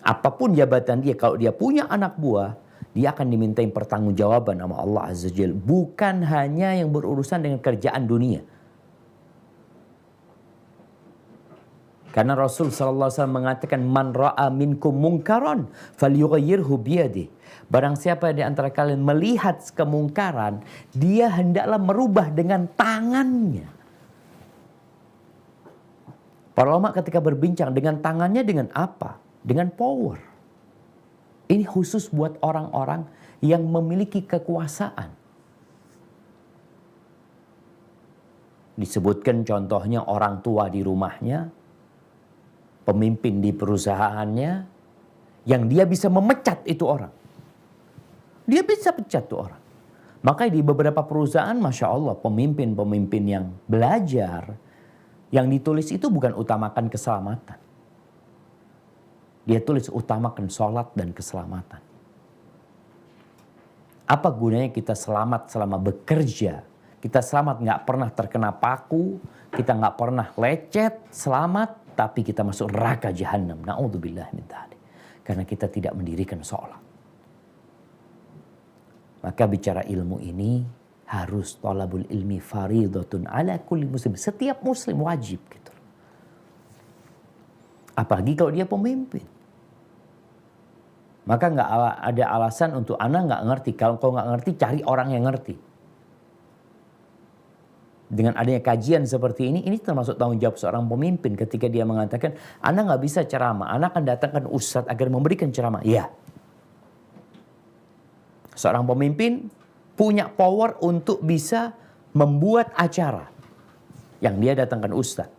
S3: Apapun jabatan dia, kalau dia punya anak buah, dia akan dimintain pertanggungjawaban sama Allah Azza wa Jalla. Bukan hanya yang berurusan dengan kerjaan dunia. Karena Rasul sallallahu alaihi wasallam mengatakan, man ra'a minkum munkaran falyughayyirhu biyadihi. Barang siapa di antara kalian melihat kemungkaran, dia hendaklah merubah dengan tangannya. Para ulama ketika berbincang, dengan tangannya dengan apa? Dengan power. Ini khusus buat orang-orang yang memiliki kekuasaan. Disebutkan contohnya orang tua di rumahnya, pemimpin di perusahaannya, yang dia bisa memecat itu orang. Dia bisa pecat tuh orang. Makanya di beberapa perusahaan, Masya Allah, pemimpin-pemimpin yang belajar, yang ditulis itu bukan utamakan keselamatan. Dia tulis utamakan sholat dan keselamatan. Apa gunanya kita selamat selama bekerja? Kita selamat nggak pernah terkena paku, kita nggak pernah lecet, selamat, tapi kita masuk neraka jahanam. Na'udzubillah min dzalik. Karena kita tidak mendirikan sholat. Maka bicara ilmu ini harus thalabul ilmi faridatun ala kulli muslim. Setiap muslim wajib gitu. Apalagi kalau dia pemimpin. Maka nggak ada alasan untuk anak nggak ngerti. Kalau kau nggak ngerti, cari orang yang ngerti. Dengan adanya kajian seperti ini termasuk tanggung jawab seorang pemimpin ketika dia mengatakan, anak nggak bisa ceramah, anak akan datangkan ustadz agar memberikan ceramah. Ya. Seorang pemimpin punya power untuk bisa membuat acara yang dia datangkan ustadz.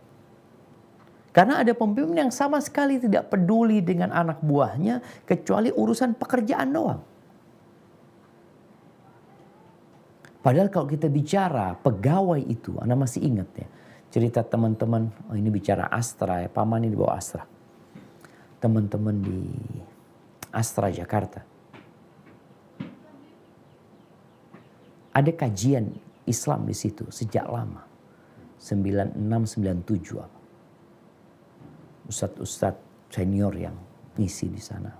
S3: Karena ada pemimpin yang sama sekali tidak peduli dengan anak buahnya kecuali urusan pekerjaan doang. Padahal kalau kita bicara pegawai itu, Anda masih ingat ya. Cerita teman-teman, oh ini bicara Astra ya, paman ini bawa Astra. Teman-teman di Astra Jakarta. Ada kajian Islam di situ sejak lama. 96-97 apa. Ustadz-ustadz senior yang ngisi di sana.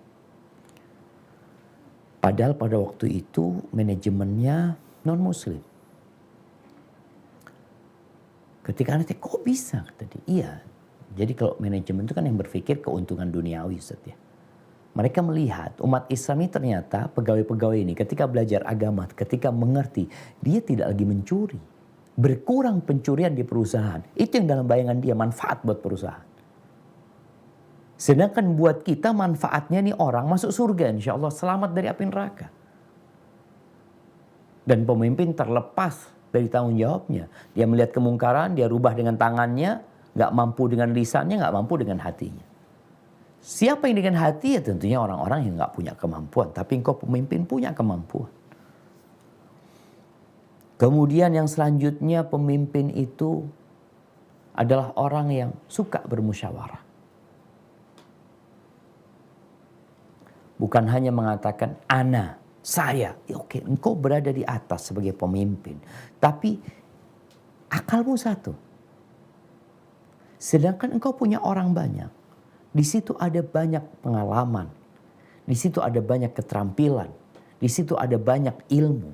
S3: Padahal pada waktu itu manajemennya non-muslim. Ketika anak kok bisa? Kata dia, iya. Jadi kalau manajemen itu kan yang berpikir keuntungan duniawi Ustaz ya. Mereka melihat umat Islam ini ternyata pegawai-pegawai ini ketika belajar agama, ketika mengerti, dia tidak lagi mencuri. Berkurang pencurian di perusahaan. Itu yang dalam bayangan dia manfaat buat perusahaan. Sedangkan buat kita manfaatnya nih orang masuk surga insya Allah, selamat dari api neraka. Dan pemimpin terlepas dari tanggung jawabnya. Dia melihat kemungkaran, dia rubah dengan tangannya, gak mampu dengan lisannya, gak mampu dengan hatinya. Siapa yang dengan hati ya tentunya orang-orang yang gak punya kemampuan. Tapi engkau pemimpin punya kemampuan. Kemudian yang selanjutnya pemimpin itu adalah orang yang suka bermusyawarah. Bukan hanya mengatakan ana, saya. Ya, oke, engkau berada di atas sebagai pemimpin. Tapi akalmu satu. Sedangkan engkau punya orang banyak. Di situ ada banyak pengalaman. Di situ ada banyak keterampilan. Di situ ada banyak ilmu.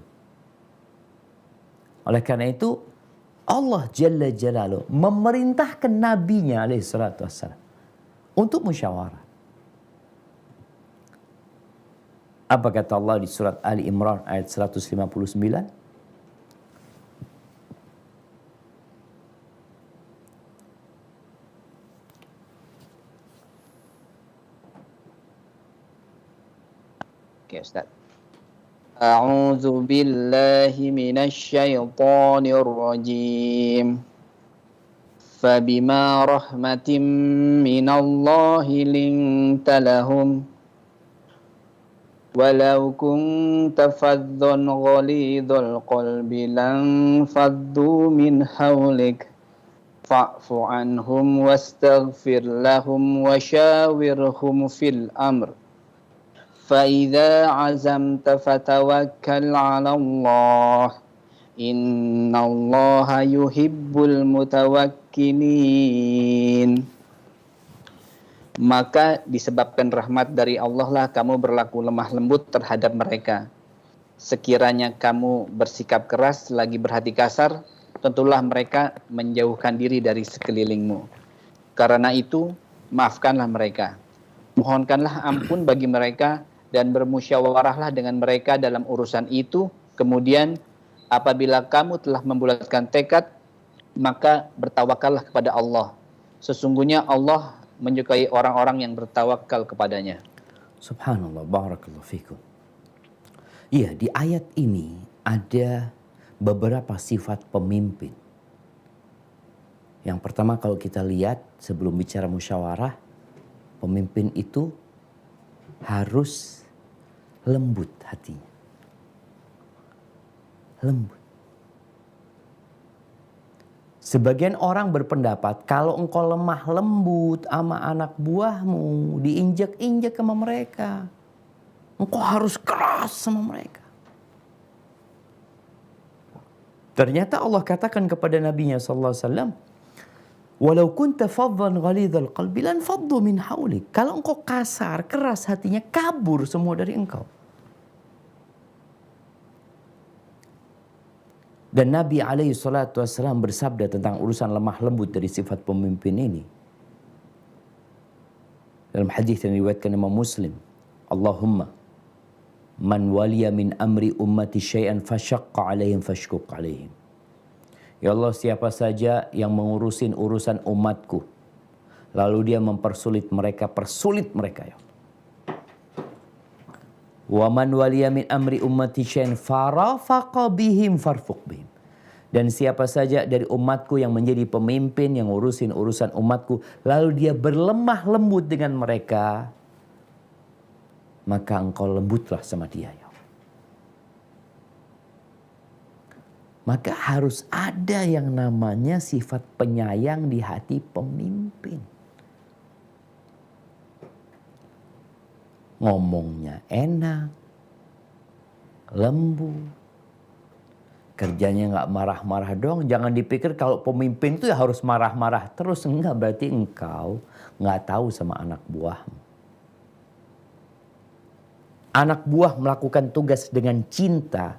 S3: Oleh karena itu, Allah Jalla Jalaluhu memerintahkan nabinya alaihi salatu wassalam untuk musyawarah. Apa kata Allah di surat Ali Imran ayat 159?
S4: Oke, Ustaz. A'udzu billahi minasy syaithanir rajim. Fabima rahmatin minallahi linta lahum walau kunta faddan ghalidhal qalbi lan faddu min hawlik fa'fu anhum wastaghfir lahum washawirhum fil amr فإذا عزمت فتوكل على الله إن الله يحب المتوكلين. Maka disebabkan rahmat dari Allah lah kamu berlaku lemah lembut terhadap mereka. Sekiranya kamu bersikap keras lagi berhati kasar, tentulah mereka menjauhkan diri dari sekelilingmu. Karena itu, maafkanlah mereka. Mohonkanlah ampun bagi mereka dan bermusyawarahlah dengan mereka dalam urusan itu. Kemudian apabila kamu telah membulatkan tekad, maka bertawakallah kepada Allah. Sesungguhnya Allah menyukai orang-orang yang bertawakal kepadanya.
S3: Subhanallah, barakallahu fikum. Iya, di ayat ini ada beberapa sifat pemimpin. Yang pertama kalau kita lihat sebelum bicara musyawarah, pemimpin itu harus lembut hatinya. Lembut. Sebagian orang berpendapat kalau engkau lemah lembut sama anak buahmu, diinjak-injak sama mereka, engkau harus keras sama mereka. Ternyata Allah katakan kepada Nabi-Nya SAW, walau kunta faddan ghalidhal qalbi lan faddu min haulik. Kalau engkau kasar, keras hatinya, kabur semua dari engkau. Dan Nabi alaihi salatu wassalam bersabda tentang urusan lemah lembut dari sifat pemimpin ini. Dalam hadis yang diriwayatkan Imam Muslim, Allahumma man waliya min amri ummati syai'an fashaqqa alaihim fashquq alaihim. Ya Allah, siapa saja yang mengurusin urusan umatku, lalu dia mempersulit mereka, persulit mereka ya. Wa man waliya min amri ummati syai'an farafaqa bihim farfuq bihim. Dan siapa saja dari umatku yang menjadi pemimpin yang ngurusin urusan umatku, lalu dia berlemah lembut dengan mereka, maka engkau lembutlah sama dia ya. Maka harus ada yang namanya sifat penyayang di hati pemimpin. Ngomongnya enak, lembut, kerjanya nggak marah-marah dong. Jangan dipikir kalau pemimpin itu ya harus marah-marah terus. Enggak, berarti engkau nggak tahu sama anak buahmu. Anak buah melakukan tugas dengan cinta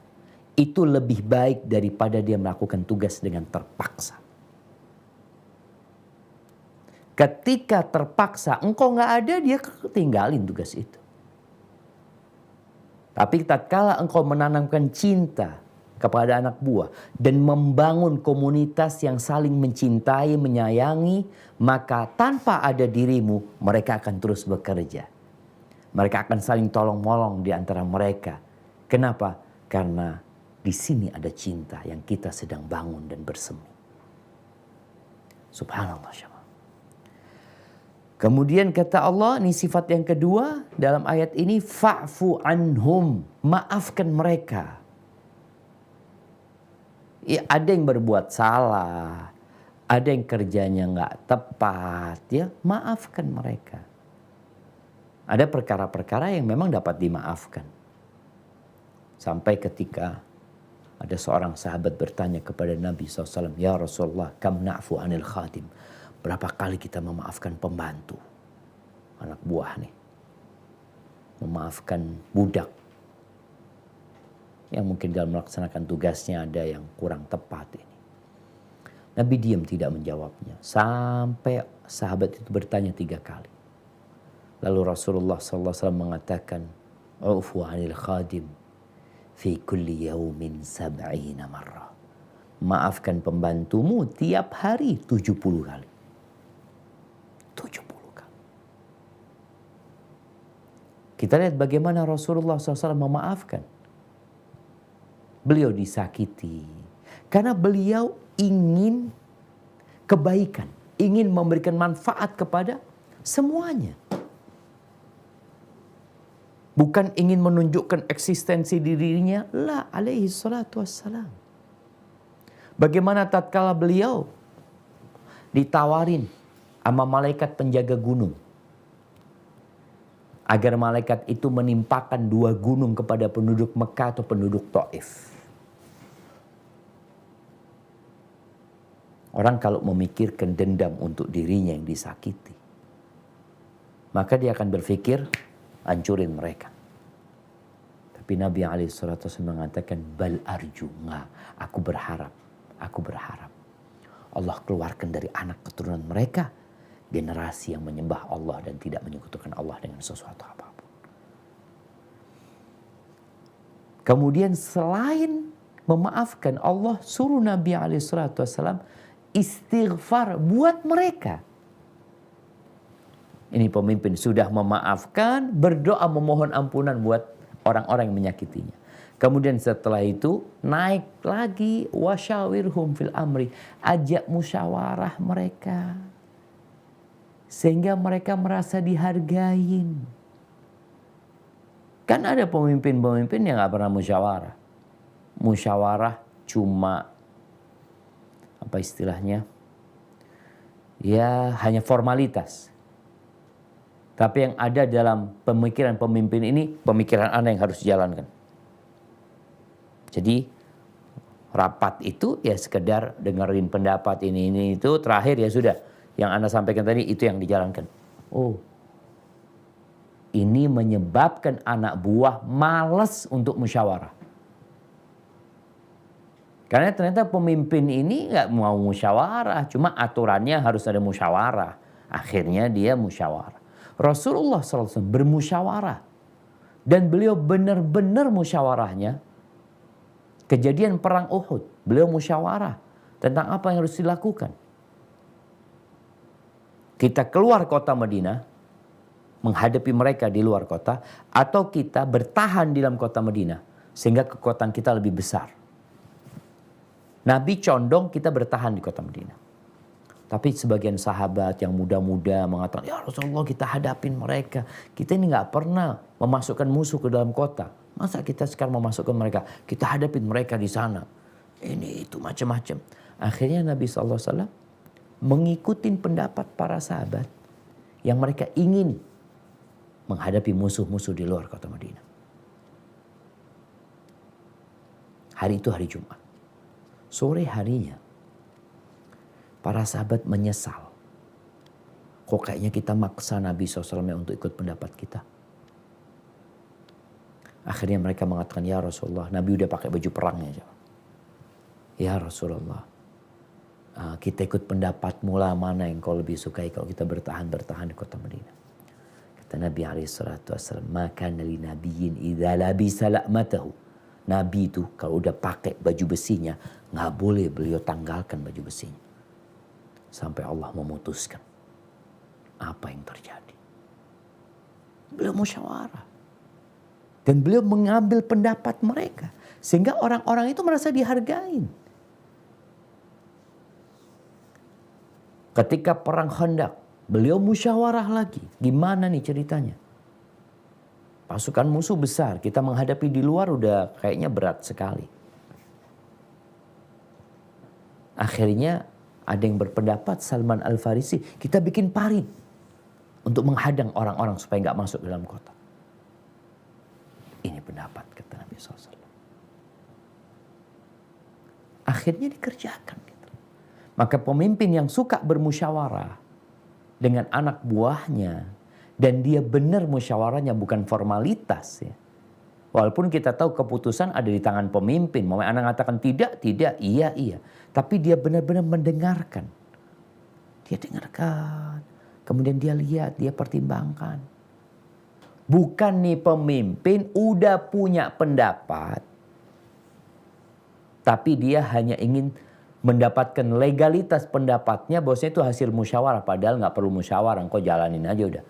S3: itu lebih baik daripada dia melakukan tugas dengan terpaksa. Ketika terpaksa, engkau nggak ada, dia tinggalin tugas itu. Tapi tatkala engkau menanamkan cinta kepada anak buah dan membangun komunitas yang saling mencintai, menyayangi, maka tanpa ada dirimu, mereka akan terus bekerja. Mereka akan saling tolong-molong di antara mereka. Kenapa? Karena di sini ada cinta yang kita sedang bangun dan bersemi. Subhanallah. Kemudian kata Allah, ini sifat yang kedua dalam ayat ini, fa'fu anhum, maafkan mereka. Ya, ada yang berbuat salah, ada yang kerjanya nggak tepat, ya maafkan mereka. Ada perkara-perkara yang memang dapat dimaafkan. Sampai ketika ada seorang sahabat bertanya kepada Nabi SAW, "Ya Rasulullah, kam na'fu anil khadim?" Berapa kali kita memaafkan pembantu, anak buah nih. Memaafkan budak yang mungkin dalam melaksanakan tugasnya ada yang kurang tepat ini. Nabi diam tidak menjawabnya. Sampai sahabat itu bertanya 3 kali. Lalu Rasulullah SAW mengatakan, "Ufu anil khadim fi kulli yaumin 70 marrah." Maafkan pembantumu tiap hari 70 kali. 70 kali. Kita lihat bagaimana Rasulullah SAW memaafkan. Beliau disakiti. Karena beliau ingin kebaikan. Ingin memberikan manfaat kepada semuanya. Bukan ingin menunjukkan eksistensi dirinya. La alaihi salatu wassalam. Bagaimana tatkala beliau ditawarin sama malaikat penjaga gunung. Agar malaikat itu menimpakan 2 gunung kepada penduduk Mekah atau penduduk Taif. Orang kalau memikirkan dendam untuk dirinya yang disakiti, maka dia akan berpikir, hancurin mereka. Tapi Nabi SAW mengatakan, bal arju, enggak, aku berharap. Allah keluarkan dari anak keturunan mereka generasi yang menyembah Allah dan tidak menyekutukan Allah dengan sesuatu apapun. Kemudian selain memaafkan, Allah suruh Nabi SAW istighfar buat mereka. Ini pemimpin sudah memaafkan, berdoa memohon ampunan buat orang-orang yang menyakitinya. Kemudian setelah itu naik lagi, wasyawirhum fil amri, ajak musyawarah mereka. Sehingga mereka merasa dihargain. Kan ada pemimpin-pemimpin yang gak pernah musyawarah. Musyawarah cuma, apa istilahnya, ya hanya formalitas. Tapi yang ada dalam pemikiran pemimpin ini, pemikiran Anda yang harus dijalankan. Jadi rapat itu ya sekedar dengerin pendapat ini itu, terakhir ya sudah. Yang Anda sampaikan tadi itu yang dijalankan. Oh, ini menyebabkan anak buah malas untuk musyawarah. Karena ternyata pemimpin ini nggak mau musyawarah, cuma aturannya harus ada musyawarah. Akhirnya dia musyawarah. Rasulullah SAW bermusyawarah. Dan beliau benar-benar musyawarahnya. Kejadian perang Uhud, beliau musyawarah tentang apa yang harus dilakukan. Kita keluar kota Madinah, menghadapi mereka di luar kota, atau kita bertahan di dalam kota Madinah, sehingga kekuatan kita lebih besar. Nabi condong kita bertahan di kota Madinah. Tapi sebagian sahabat yang muda-muda mengatakan, ya Rasulullah kita hadapin mereka. Kita ini gak pernah memasukkan musuh ke dalam kota. Masa kita sekarang memasukkan mereka? Kita hadapin mereka di sana. Ini itu macam-macam. Akhirnya Nabi SAW mengikuti pendapat para sahabat yang mereka ingin menghadapi musuh-musuh di luar kota Madinah. Hari itu hari Jumat. Sore harinya para sahabat menyesal. Kok kayaknya kita maksa Nabi SAW untuk ikut pendapat kita. Akhirnya mereka mengatakan, ya Rasulullah, Nabi udah pakai baju perangnya. Ya Rasulullah, kita ikut pendapatmu lah, mana yang kau lebih sukai kalau kita bertahan di kota Madinah. Kata Nabi SAW, maka nali nabiyyin idza labisa la'matahu. Nabi itu kalau udah pakai baju besinya, nggak boleh beliau tanggalkan baju besinya. Sampai Allah memutuskan apa yang terjadi. Beliau musyawarah. Dan beliau mengambil pendapat mereka. Sehingga orang-orang itu merasa dihargain. Ketika perang Khandaq, beliau musyawarah lagi. Gimana nih ceritanya? Pasukan musuh besar, kita menghadapi di luar udah kayaknya berat sekali. Akhirnya ada yang berpendapat, Salman Al-Farisi, kita bikin parit. untuk menghadang orang-orang supaya nggak masuk ke dalam kota. Ini pendapat kata Nabi SAW. Akhirnya dikerjakan. Gitu. Maka pemimpin yang suka bermusyawarah dengan anak buahnya dan dia benar musyawarahnya bukan formalitas ya. Walaupun kita tahu keputusan ada di tangan pemimpin. Mau anak katakan tidak, iya. Tapi dia benar-benar mendengarkan. Dia dengarkan. Kemudian dia lihat, dia pertimbangkan. Bukan nih pemimpin udah punya pendapat. Tapi dia hanya ingin mendapatkan legalitas pendapatnya bahwasanya itu hasil musyawarah. Padahal nggak perlu musyawarah, kok jalanin aja udah.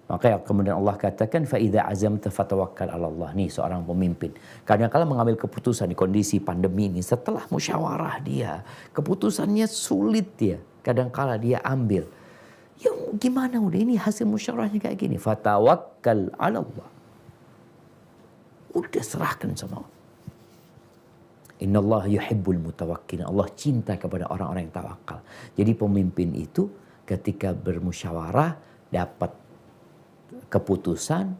S3: Maka kemudian Allah katakan فَإِذَا عَزَمْتَ فَتَوَكَّلْ عَلَى اللَّهِ. Nih seorang pemimpin. Kadang-kadang mengambil keputusan di kondisi pandemi ini. Setelah musyawarah dia. Keputusannya sulit dia. Kadang-kadang dia ambil. Ya gimana udah ini hasil musyawarahnya kayak gini. فَتَوَكَّلْ عَلَى اللَّهِ. Udah serahkan sama Allah. Innallaha yuhibbul mutawakkilin. Allah cinta kepada orang-orang yang tawakal. Jadi pemimpin itu ketika bermusyawarah dapat keputusan,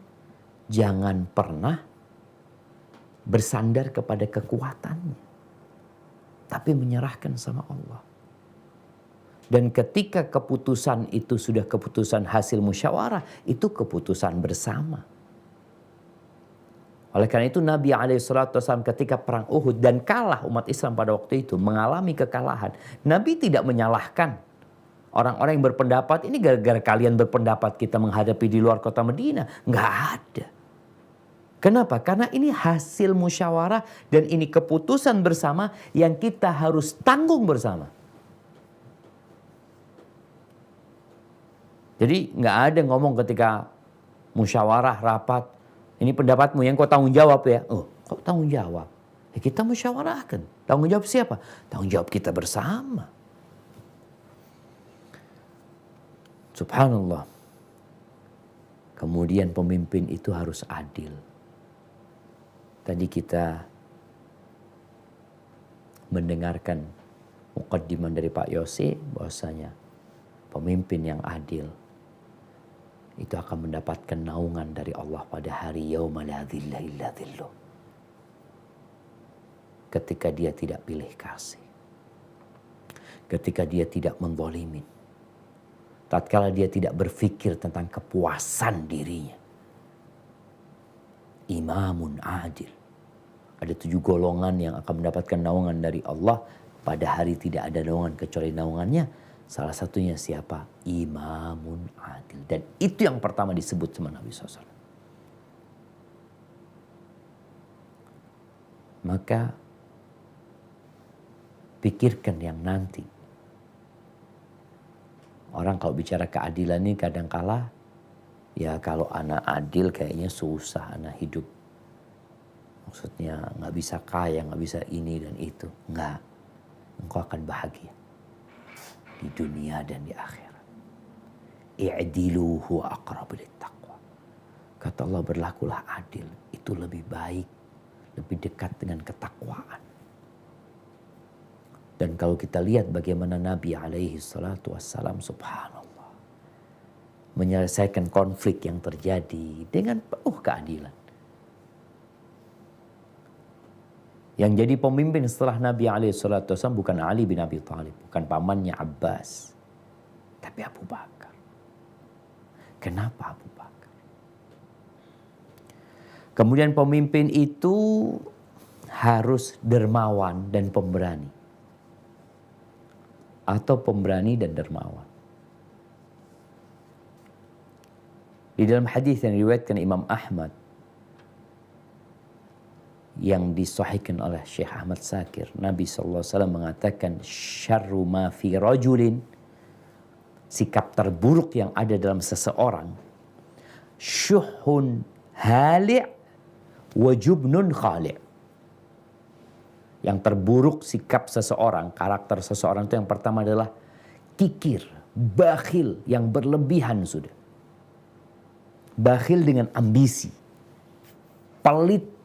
S3: jangan pernah bersandar kepada kekuatannya. Tapi menyerahkan sama Allah. Dan ketika keputusan itu sudah keputusan hasil musyawarah, itu keputusan bersama. Oleh karena itu Nabi SAW ketika perang Uhud dan kalah umat Islam pada waktu itu mengalami kekalahan. Nabi tidak menyalahkan orang-orang yang berpendapat ini gara-gara kalian berpendapat kita menghadapi di luar kota Madinah. Nggak ada. Kenapa? Karena ini hasil musyawarah dan ini keputusan bersama yang kita harus tanggung bersama. Jadi nggak ada ngomong ketika musyawarah rapat. Ini pendapatmu yang kau tanggung jawab ya. Oh, kau tanggung jawab. Ya, kita musyawarahkan. Tanggung jawab siapa? Tanggung jawab kita bersama. Subhanallah. Kemudian pemimpin itu harus adil. Tadi kita mendengarkan muqaddimah dari Pak Yose bahwasanya pemimpin yang adil itu akan mendapatkan naungan dari Allah pada hari yauma la dhilla illa dhilluh. Ketika dia tidak pilih kasih. Ketika dia tidak menzalimin. Tatkala dia tidak berpikir tentang kepuasan dirinya. Imamun adil. Ada 7 golongan yang akan mendapatkan naungan dari Allah. Pada hari tidak ada naungan kecuali naungannya. Salah satunya siapa? Imamun adil. Dan itu yang pertama disebut sama Nabi SAW. Maka pikirkan yang nanti. Orang kalau bicara keadilan ini kadangkala ya kalau anak adil kayaknya susah anak hidup. Maksudnya nggak bisa kaya, nggak bisa ini dan itu. Nggak. Engkau akan bahagia. Di dunia dan di akhirat. I'dilu huwa aqrabu littaqwa. Kata Allah berlakulah adil. Itu lebih baik. Lebih dekat dengan ketakwaan. Dan kalau kita lihat bagaimana Nabi SAW subhanallah. Menyelesaikan konflik yang terjadi dengan penuh keadilan. Yang jadi pemimpin setelah Nabi SAW bukan Ali bin Abi Thalib. Bukan pamannya Abbas. Tapi Abu Bakar. Kenapa Abu Bakar? Kemudian pemimpin itu harus dermawan dan pemberani. Atau pemberani dan dermawan. Di dalam hadis yang diriwayatkan Imam Ahmad. Yang disahihkan oleh Syekh Ahmad Sakir. Nabi SAW mengatakan syarru ma fi rajulin, sikap terburuk yang ada dalam seseorang, syuhun hali' wa jubnun khali'. Yang terburuk sikap seseorang, karakter seseorang itu yang pertama adalah kikir, bakhil yang berlebihan sudah. Bakhil dengan ambisi, pelit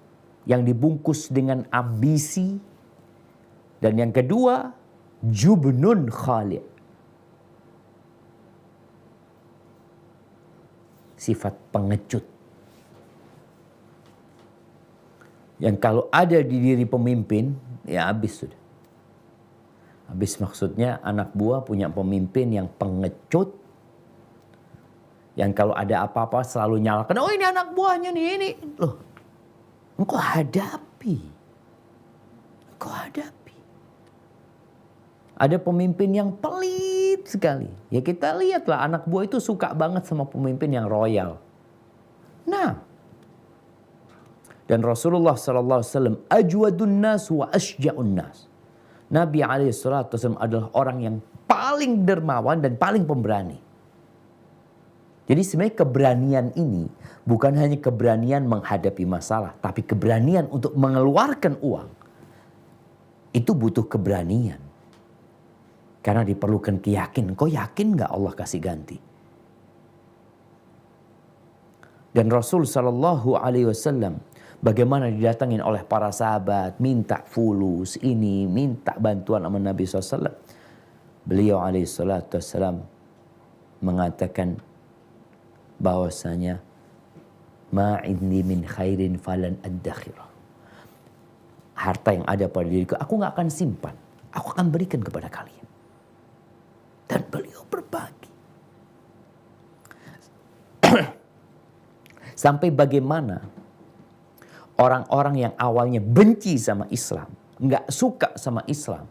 S3: yang dibungkus dengan ambisi. Dan yang kedua, jubnun khali'. sifat pengecut. Yang kalau ada di diri pemimpin, ya habis sudah. Habis maksudnya anak buah punya pemimpin yang pengecut. Yang kalau ada apa-apa selalu nyalakan, oh ini anak buahnya nih, ini. Loh, engkau hadapi. Engkau hadapi. Ada pemimpin yang pelit sekali. Ya kita lihatlah anak buah itu suka banget sama pemimpin yang royal. Nah, dan Rasulullah SAW ajwadun nas wa asja'un nas. Nabi SAW adalah orang yang paling dermawan dan paling pemberani. Jadi sebenarnya keberanian ini bukan hanya keberanian menghadapi masalah, tapi keberanian untuk mengeluarkan uang. Itu butuh keberanian. Karena diperlukan keyakinan. Kau yakin gak Allah kasih ganti? Dan Rasul SAW bagaimana didatangin oleh para sahabat, minta fulus ini, minta bantuan sama Nabi SAW. Beliau SAW mengatakan bahwasanya ma'idni min khairin falan addakhirah. Harta yang ada pada diriku, aku gak akan simpan. Aku akan berikan kepada kalian. Dan beliau berbagi. Sampai bagaimana orang-orang yang awalnya benci sama Islam, nggak suka sama Islam,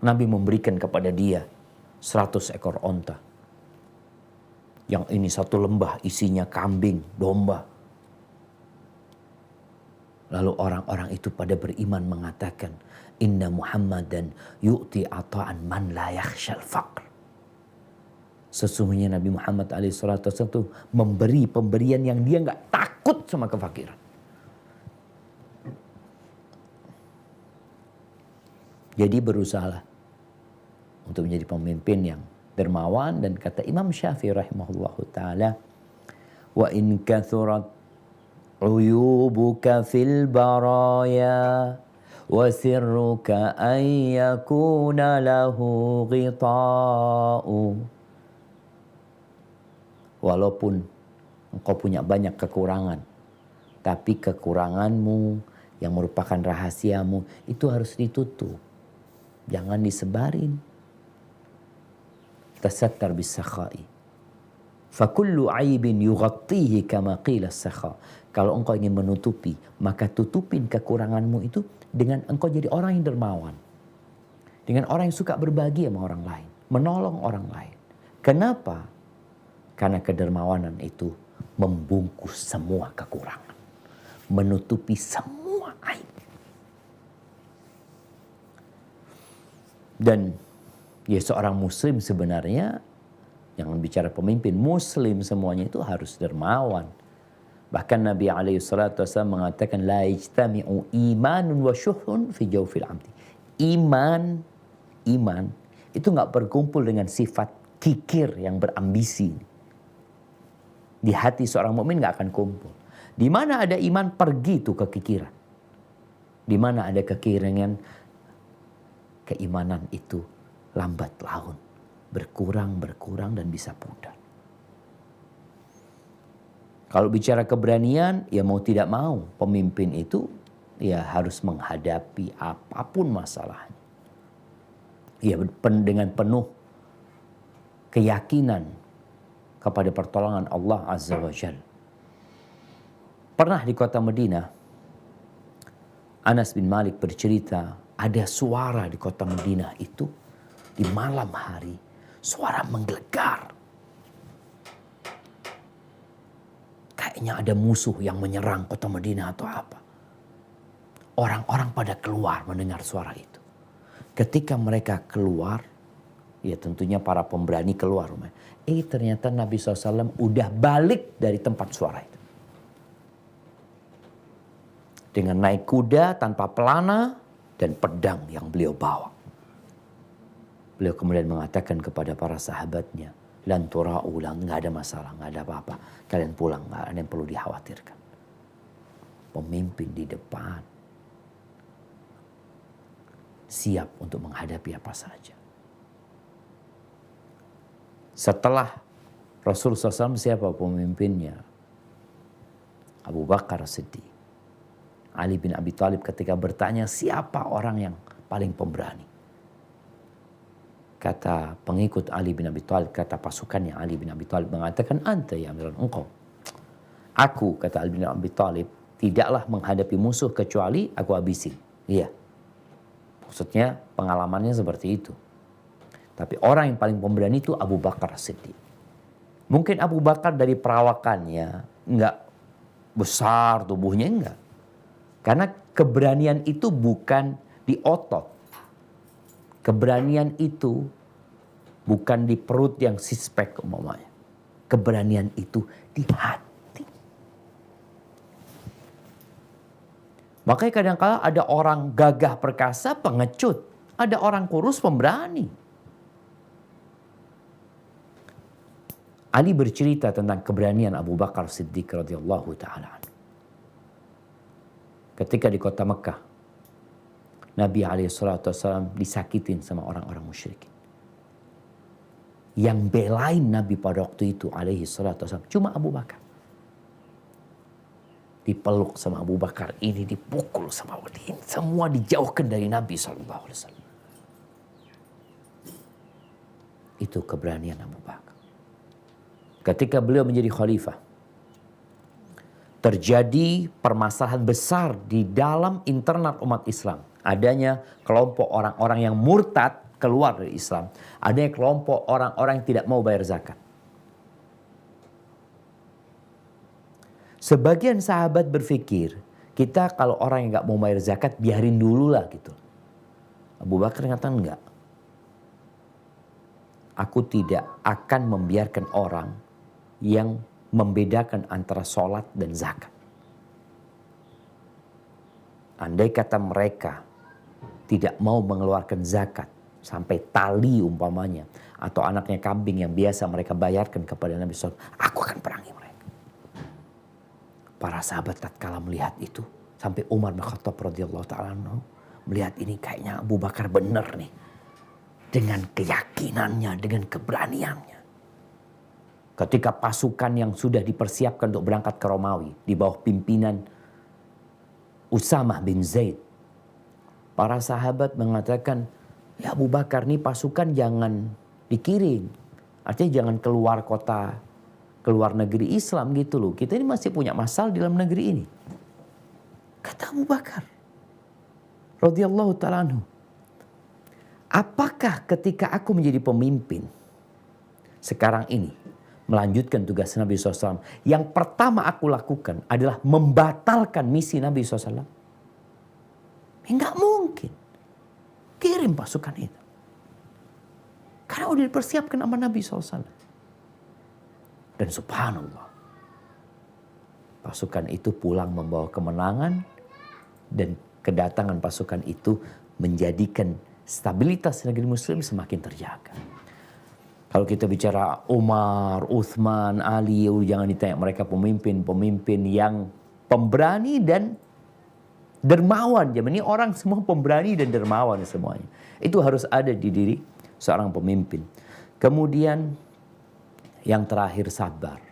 S3: Nabi memberikan kepada dia 100 ekor onta. Yang ini satu lembah isinya kambing, domba. Lalu orang-orang itu pada beriman mengatakan, Inna Muhammadan yu'ti ata'an man la yakhshal faqr. Sesungguhnya Nabi Muhammad SAW itu memberi pemberian yang dia nggak takut sama kefakiran. Jadi berusahalah untuk menjadi pemimpin yang dermawan, dan kata Imam Syafi'i rahimahullahu ta'ala, wa in kathurat uyubuka fil baraya wa sirruka an yakuna lahu ghita'u. Walaupun engkau punya banyak kekurangan, tapi kekuranganmu yang merupakan rahasiamu itu harus ditutup. Jangan disebarin. Tasattar bis-sakha'i. Fakullu aibin yughattihi kama qila as-sakha. Kalau engkau ingin menutupi, maka tutupin kekuranganmu itu dengan engkau jadi orang yang dermawan. Dengan orang yang suka berbagi sama orang lain, menolong orang lain. Kenapa? Karena kedermawanan itu membungkus semua kekurangan. Menutupi semua aib. Dan ya seorang muslim sebenarnya, yang bicara pemimpin muslim semuanya itu harus dermawan. Bahkan Nabi SAW mengatakan, La ijtami'u imanun wa syuhun fi jawfil amdi. Iman itu gak berkumpul dengan sifat kikir yang berambisi. Di hati seorang mukmin gak akan kumpul. Di mana ada iman, pergi tuh kekikiran. Di mana ada kekirangan, keimanan itu lambat laun. Berkurang dan bisa pudar. Kalau bicara keberanian, ya mau tidak mau, pemimpin itu ya harus menghadapi apapun masalahnya. Ya dengan penuh keyakinan kepada pertolongan Allah Azza wa Jalla. Pernah di kota Madinah, Anas bin Malik bercerita, ada suara di kota Madinah itu di malam hari, suara menggelegar. Kayaknya ada musuh yang menyerang kota Madinah atau apa. Orang-orang pada keluar mendengar suara itu. Ketika mereka keluar, ya tentunya para pemberani keluar rumah. Ternyata Nabi SAW udah balik dari tempat suara itu. Dengan naik kuda tanpa pelana dan pedang yang beliau bawa. Beliau kemudian mengatakan kepada para sahabatnya, Lan tura'u, nggak ada masalah, nggak ada apa-apa. Kalian pulang, nggak ada yang perlu dikhawatirkan. Pemimpin di depan siap untuk menghadapi apa saja. Setelah Rasulullah SAW siapa pemimpinnya? Abu Bakar Siddiq. Ali bin Abi Thalib ketika bertanya siapa orang yang paling pemberani? Kata pengikut Ali bin Abi Thalib, kata pasukannya Ali bin Abi Thalib mengatakan, anta ya amiran, engkau. Aku, kata Ali bin Abi Thalib, tidaklah menghadapi musuh kecuali aku habisin. Iya. Maksudnya pengalamannya seperti itu. Tapi orang yang paling pemberani itu Abu Bakar Siddiq. Mungkin Abu Bakar dari perawakannya enggak besar tubuhnya, enggak. Karena keberanian itu bukan di otot. Keberanian itu bukan di perut yang six-pack umpamanya. Keberanian itu di hati. Makanya kadang-kala ada orang gagah perkasa pengecut. Ada orang kurus pemberani. Ali bercerita tentang keberanian Abu Bakar Siddiq radhiyallahu ta'ala. Ketika di kota Mekah, Nabi SAW disakitin sama orang-orang musyrikin. Yang belain Nabi pada waktu itu SAW cuma Abu Bakar. Dipeluk sama Abu Bakar, ini dipukul sama Abu Bakar. Semua dijauhkan dari Nabi SAW. Itu keberanian Abu Bakar. Ketika beliau menjadi khalifah, terjadi permasalahan besar di dalam internal umat Islam. Adanya kelompok orang-orang yang murtad keluar dari Islam. Adanya kelompok orang-orang yang tidak mau bayar zakat. Sebagian sahabat berpikir, kita kalau orang yang gak mau bayar zakat, biarin dulu lah gitu. Abu Bakar mengatakan enggak. Aku tidak akan membiarkan orang yang membedakan antara sholat dan zakat. Andai kata mereka tidak mau mengeluarkan zakat sampai tali umpamanya, atau anaknya kambing yang biasa mereka bayarkan kepada Nabi SAW, aku akan perangi mereka. Para sahabat tatkala melihat itu, sampai Umar bin Khattab radhiyallahu ta'ala melihat ini kayaknya Abu Bakar benar nih, dengan keyakinannya, dengan keberaniannya. Ketika pasukan yang sudah dipersiapkan untuk berangkat ke Romawi di bawah pimpinan Usamah bin Zaid, para sahabat mengatakan, ya Abu Bakar nih pasukan jangan dikirim. Artinya jangan keluar kota, keluar negeri Islam gitu loh. Kita ini masih punya masalah di dalam negeri ini. Kata Abu Bakar radhiyallahu ta'ala anhu, apakah ketika aku menjadi pemimpin sekarang ini, melanjutkan tugas Nabi SAW, yang pertama aku lakukan adalah membatalkan misi Nabi SAW? Enggak mungkin. Kirim pasukan itu. Karena udah dipersiapkan sama Nabi SAW. Dan subhanallah, pasukan itu pulang membawa kemenangan, dan kedatangan pasukan itu menjadikan stabilitas negeri Muslim semakin terjaga. Kalau kita bicara Umar, Uthman, Ali, jangan ditanya, mereka pemimpin-pemimpin yang pemberani dan dermawan. Zaman ini orang semua pemberani dan dermawan semuanya. Itu harus ada di diri seorang pemimpin. Kemudian yang terakhir sabar.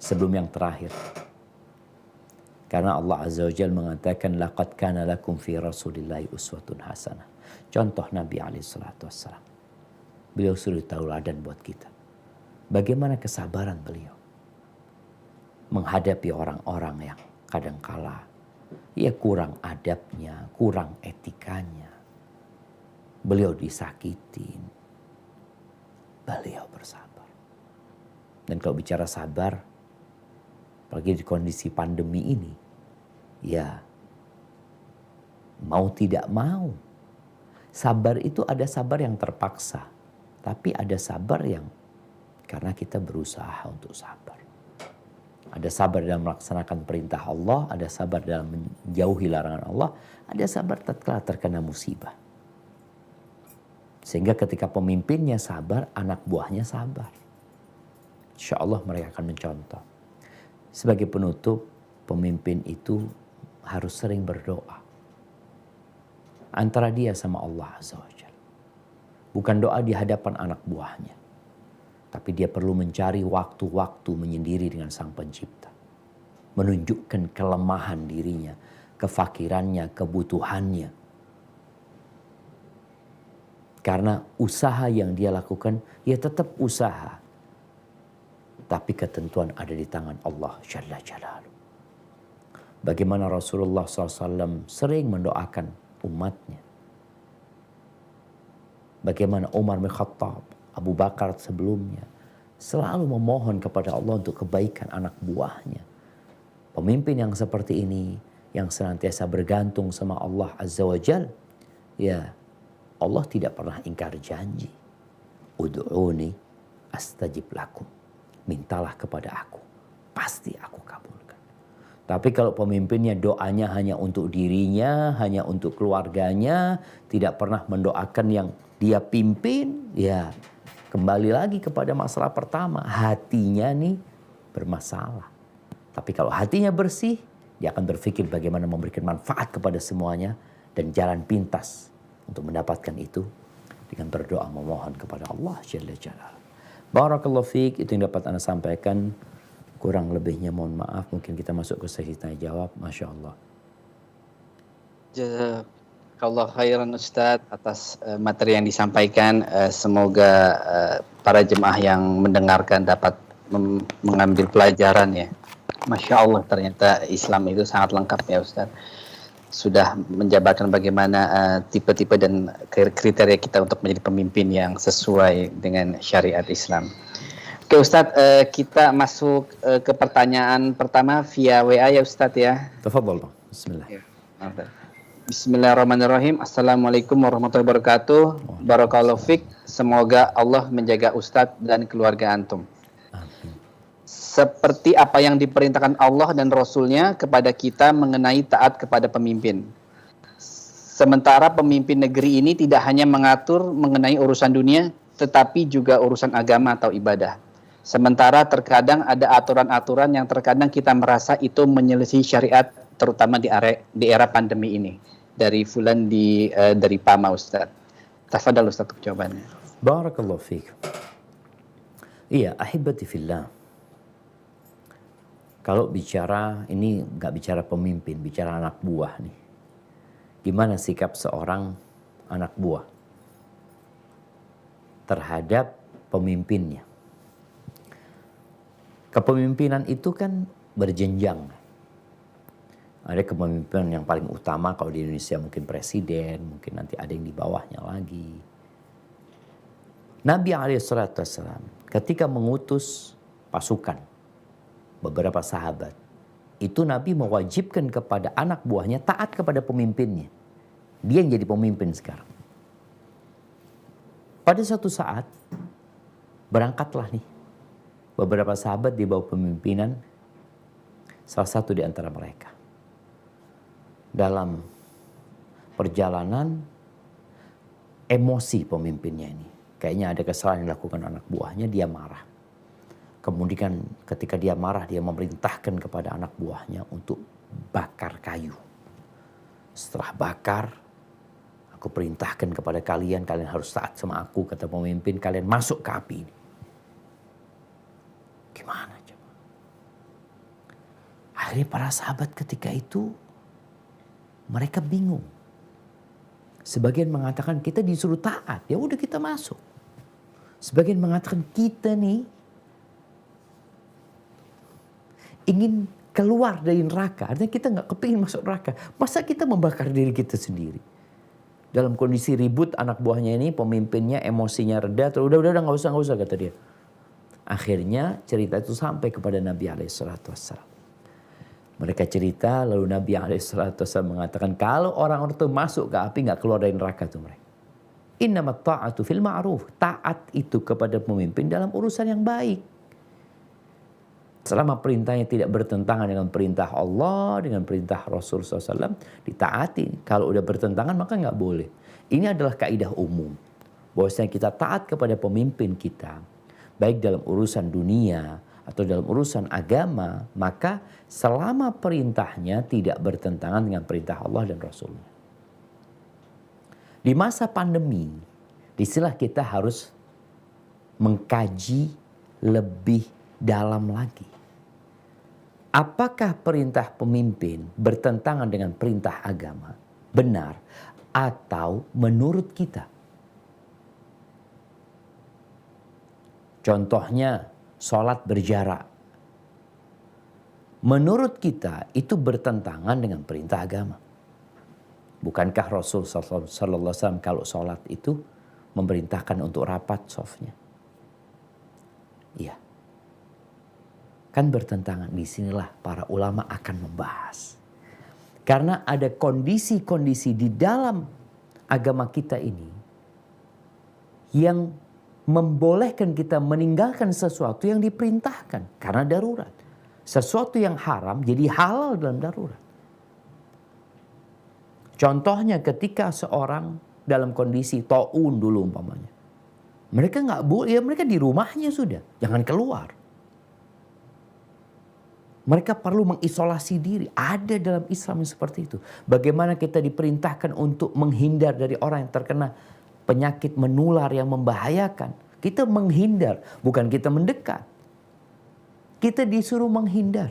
S3: Sebelum yang terakhir, karena Allah Azza wa Jalla mengatakan, laqad kana lakum fi Rasulillahi uswatun hasanah. Contoh Nabi SAW. Beliau suri tauladan buat kita. Bagaimana kesabaran beliau menghadapi orang-orang yang kadangkala ya kurang adabnya, kurang etikanya. Beliau disakitin. Beliau bersabar. Dan kalau bicara sabar, apalagi di kondisi pandemi ini, ya mau tidak mau, sabar itu ada sabar yang terpaksa. Tapi ada sabar yang karena kita berusaha untuk sabar. Ada sabar dalam melaksanakan perintah Allah, ada sabar dalam menjauhi larangan Allah, ada sabar tatkala terkena musibah. Sehingga ketika pemimpinnya sabar, anak buahnya sabar. Insya Allah mereka akan mencontoh. Sebagai penutup, pemimpin itu harus sering berdoa antara dia sama Allah Azza wa Jalla. Bukan doa di hadapan anak buahnya. Tapi dia perlu mencari waktu-waktu menyendiri dengan Sang Pencipta. Menunjukkan kelemahan dirinya, kefakirannya, kebutuhannya. Karena usaha yang dia lakukan, ya tetap usaha. Tapi ketentuan ada di tangan Allah Jalla Jalaluh. Bagaimana Rasulullah SAW sering mendoakan umatnya. Bagaimana Umar bin Khattab, Abu Bakar sebelumnya, selalu memohon kepada Allah untuk kebaikan anak buahnya. Pemimpin yang seperti ini, yang senantiasa bergantung sama Allah Azza wa Jal, ya Allah tidak pernah ingkar janji. Ud'uni astajib lakum. Mintalah kepada aku, pasti aku kabulkan. Tapi kalau pemimpinnya doanya hanya untuk dirinya, hanya untuk keluarganya, tidak pernah mendoakan yang dia pimpin, ya kembali lagi kepada masalah pertama. Hatinya nih bermasalah. Tapi kalau hatinya bersih, dia akan berpikir bagaimana memberikan manfaat kepada semuanya dan jalan pintas untuk mendapatkan itu dengan berdoa memohon kepada Allah Jalla Jalaluh. Barakallahu fiik, itu yang dapat Anda sampaikan. Kurang lebihnya mohon maaf. Mungkin kita masuk ke sesi tanya jawab. Masya Allah.
S4: Jazakallah khairan Ustadz atas materi yang disampaikan. Semoga para jemaah yang mendengarkan dapat mengambil pelajaran ya. Masya Allah, ternyata Islam itu sangat lengkap ya Ustadz. Sudah menjabarkan bagaimana tipe-tipe dan kriteria kita untuk menjadi pemimpin yang sesuai dengan syariat Islam. Oke Ustadz, kita masuk ke pertanyaan pertama via WA ya Ustadz ya.
S3: Tafadhol Bang. Bismillah.
S4: Bismillahirrahmanirrahim. Assalamualaikum warahmatullahi wabarakatuh. Barakallahu fiik. Semoga Allah menjaga Ustadz dan keluarga antum.
S3: Amin.
S4: Seperti apa yang diperintahkan Allah dan Rasulnya kepada kita mengenai taat kepada pemimpin. Sementara pemimpin negeri ini tidak hanya mengatur mengenai urusan dunia, tetapi juga urusan agama atau ibadah. Sementara terkadang ada aturan-aturan yang terkadang kita merasa itu menyelisih syariat, terutama di era pandemi ini. Dari Fulan dari Pama Ustaz. Tafadhal Ustaz untuk jawabannya.
S3: Barakallahu fiik. Iya, ahibati fillah. Kalau bicara, ini nggak bicara pemimpin, bicara anak buah nih. Gimana sikap seorang anak buah terhadap pemimpinnya? Kepemimpinan itu kan berjenjang. Ada kepemimpinan yang paling utama kalau di Indonesia mungkin presiden, mungkin nanti ada yang di bawahnya lagi. Nabi SAW ketika mengutus pasukan, beberapa sahabat, itu Nabi mewajibkan kepada anak buahnya taat kepada pemimpinnya. Dia yang jadi pemimpin sekarang. Pada suatu saat, berangkatlah nih beberapa sahabat di bawah pemimpinan salah satu di antara mereka. Dalam perjalanan, emosi pemimpinnya ini. Kayaknya ada kesalahan yang dilakukan anak buahnya, dia marah. Kemudian ketika dia marah, dia memerintahkan kepada anak buahnya untuk bakar kayu. Setelah bakar, aku perintahkan kepada kalian, kalian harus taat sama aku, kata pemimpin, kalian masuk ke api ini. Gimana coba? Akhirnya para sahabat ketika itu, mereka bingung. Sebagian mengatakan kita disuruh taat, ya udah kita masuk. Sebagian mengatakan kita nih ingin keluar dari neraka. Artinya kita nggak kepingin masuk neraka. Masa kita membakar diri kita sendiri? Dalam kondisi ribut anak buahnya ini, pemimpinnya emosinya reda. Terus udah nggak usah kata dia. Akhirnya cerita itu sampai kepada Nabi SAW. Mereka cerita, lalu Nabi SAW mengatakan kalau orang-orang itu masuk ke api nggak keluar dari neraka tuh mereka. Innamat ta'atu fil ma'ruf. Taat itu kepada pemimpin dalam urusan yang baik. Selama perintahnya tidak bertentangan dengan perintah Allah, dengan perintah Rasul SAW, ditaati. Kalau udah bertentangan maka nggak boleh. Ini adalah kaidah umum. Bahwasanya kita taat kepada pemimpin kita, baik dalam urusan dunia atau dalam urusan agama, maka selama perintahnya tidak bertentangan dengan perintah Allah dan Rasulnya. Di masa pandemi, disinilah kita harus mengkaji lebih dalam lagi. Apakah perintah pemimpin bertentangan dengan perintah agama? Benar atau menurut kita? Contohnya sholat berjarak. Menurut kita itu bertentangan dengan perintah agama. Bukankah Rasul sallallahu alaihi wasallam kalau sholat itu memerintahkan untuk rapat shafnya? Iya. Kan bertentangan. Disinilah para ulama akan membahas. Karena ada kondisi-kondisi di dalam agama kita ini yang membolehkan kita meninggalkan sesuatu yang diperintahkan karena darurat. Sesuatu yang haram jadi halal dalam darurat. Contohnya ketika seorang dalam kondisi taun dulu umpamanya. Mereka nggak boleh, ya mereka di rumahnya sudah, jangan keluar. Mereka perlu mengisolasi diri. Ada dalam Islam yang seperti itu. Bagaimana kita diperintahkan untuk menghindar dari orang yang terkena penyakit menular yang membahayakan. Kita menghindar, bukan kita mendekat. Kita disuruh menghindar.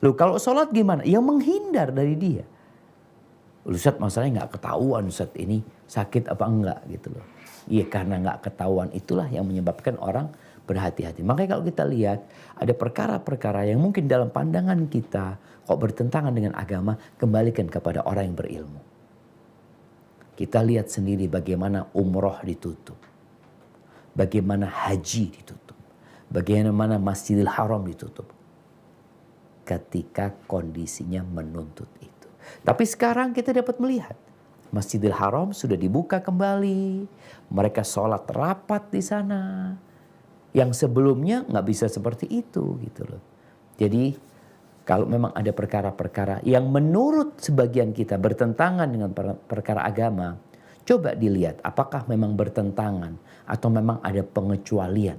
S3: Loh kalau sholat gimana? Ya menghindar dari dia. Ustaz masalahnya nggak ketahuan Ustaz ini sakit apa enggak gitu loh. Iya karena nggak ketahuan itulah yang menyebabkan orang berhati-hati. Makanya kalau kita lihat ada perkara-perkara yang mungkin dalam pandangan kita kok bertentangan dengan agama, kembalikan kepada orang yang berilmu. Kita lihat sendiri bagaimana umroh ditutup. Bagaimana haji ditutup. Bagaimana Masjidil Haram ditutup. Ketika kondisinya menuntut itu. Tapi sekarang kita dapat melihat Masjidil Haram sudah dibuka kembali. Mereka sholat rapat di sana. Yang sebelumnya nggak bisa seperti itu gitu loh. Jadi kalau memang ada perkara-perkara yang menurut sebagian kita bertentangan dengan perkara agama, coba dilihat apakah memang bertentangan atau memang ada pengecualian.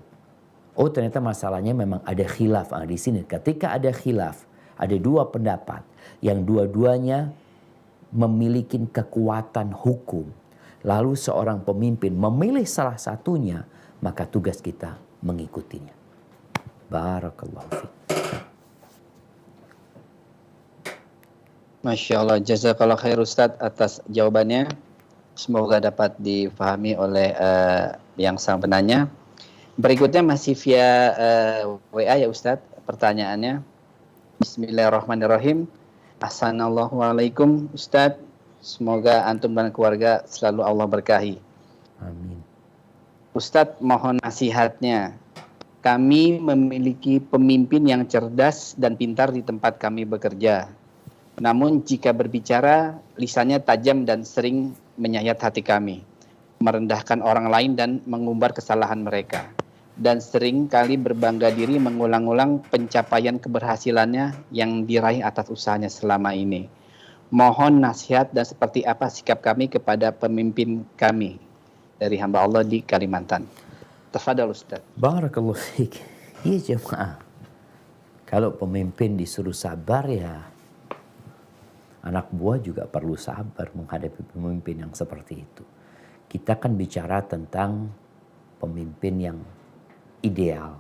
S3: Oh ternyata masalahnya memang ada khilaf di sini. Ketika ada khilaf, ada dua pendapat yang dua-duanya memiliki kekuatan hukum. Lalu seorang pemimpin memilih salah satunya, maka tugas kita mengikutinya. Barakallahu fiik.
S4: Masya Allah, jazakallah khair Ustadz atas jawabannya. Semoga dapat difahami oleh yang sang penanya. Berikutnya masih via WA ya Ustadz, pertanyaannya. Bismillahirrahmanirrahim. Assalamualaikum Ustadz. Semoga antum dan keluarga selalu Allah berkahi.
S3: Amin.
S4: Ustadz mohon nasihatnya. Kami memiliki pemimpin yang cerdas dan pintar di tempat kami bekerja. Namun jika berbicara, lisannya tajam dan sering menyayat hati kami. Merendahkan orang lain dan mengumbar kesalahan mereka. Dan sering kali berbangga diri mengulang-ulang pencapaian keberhasilannya yang diraih atas usahanya selama ini. Mohon nasihat dan seperti apa sikap kami kepada pemimpin kami dari hamba Allah di Kalimantan. Tafadhal Ustaz.
S3: Barakallahu fiik. Iya jemaah. Kalau pemimpin disuruh sabar ya anak buah juga perlu sabar menghadapi pemimpin yang seperti itu. Kita kan bicara tentang pemimpin yang ideal,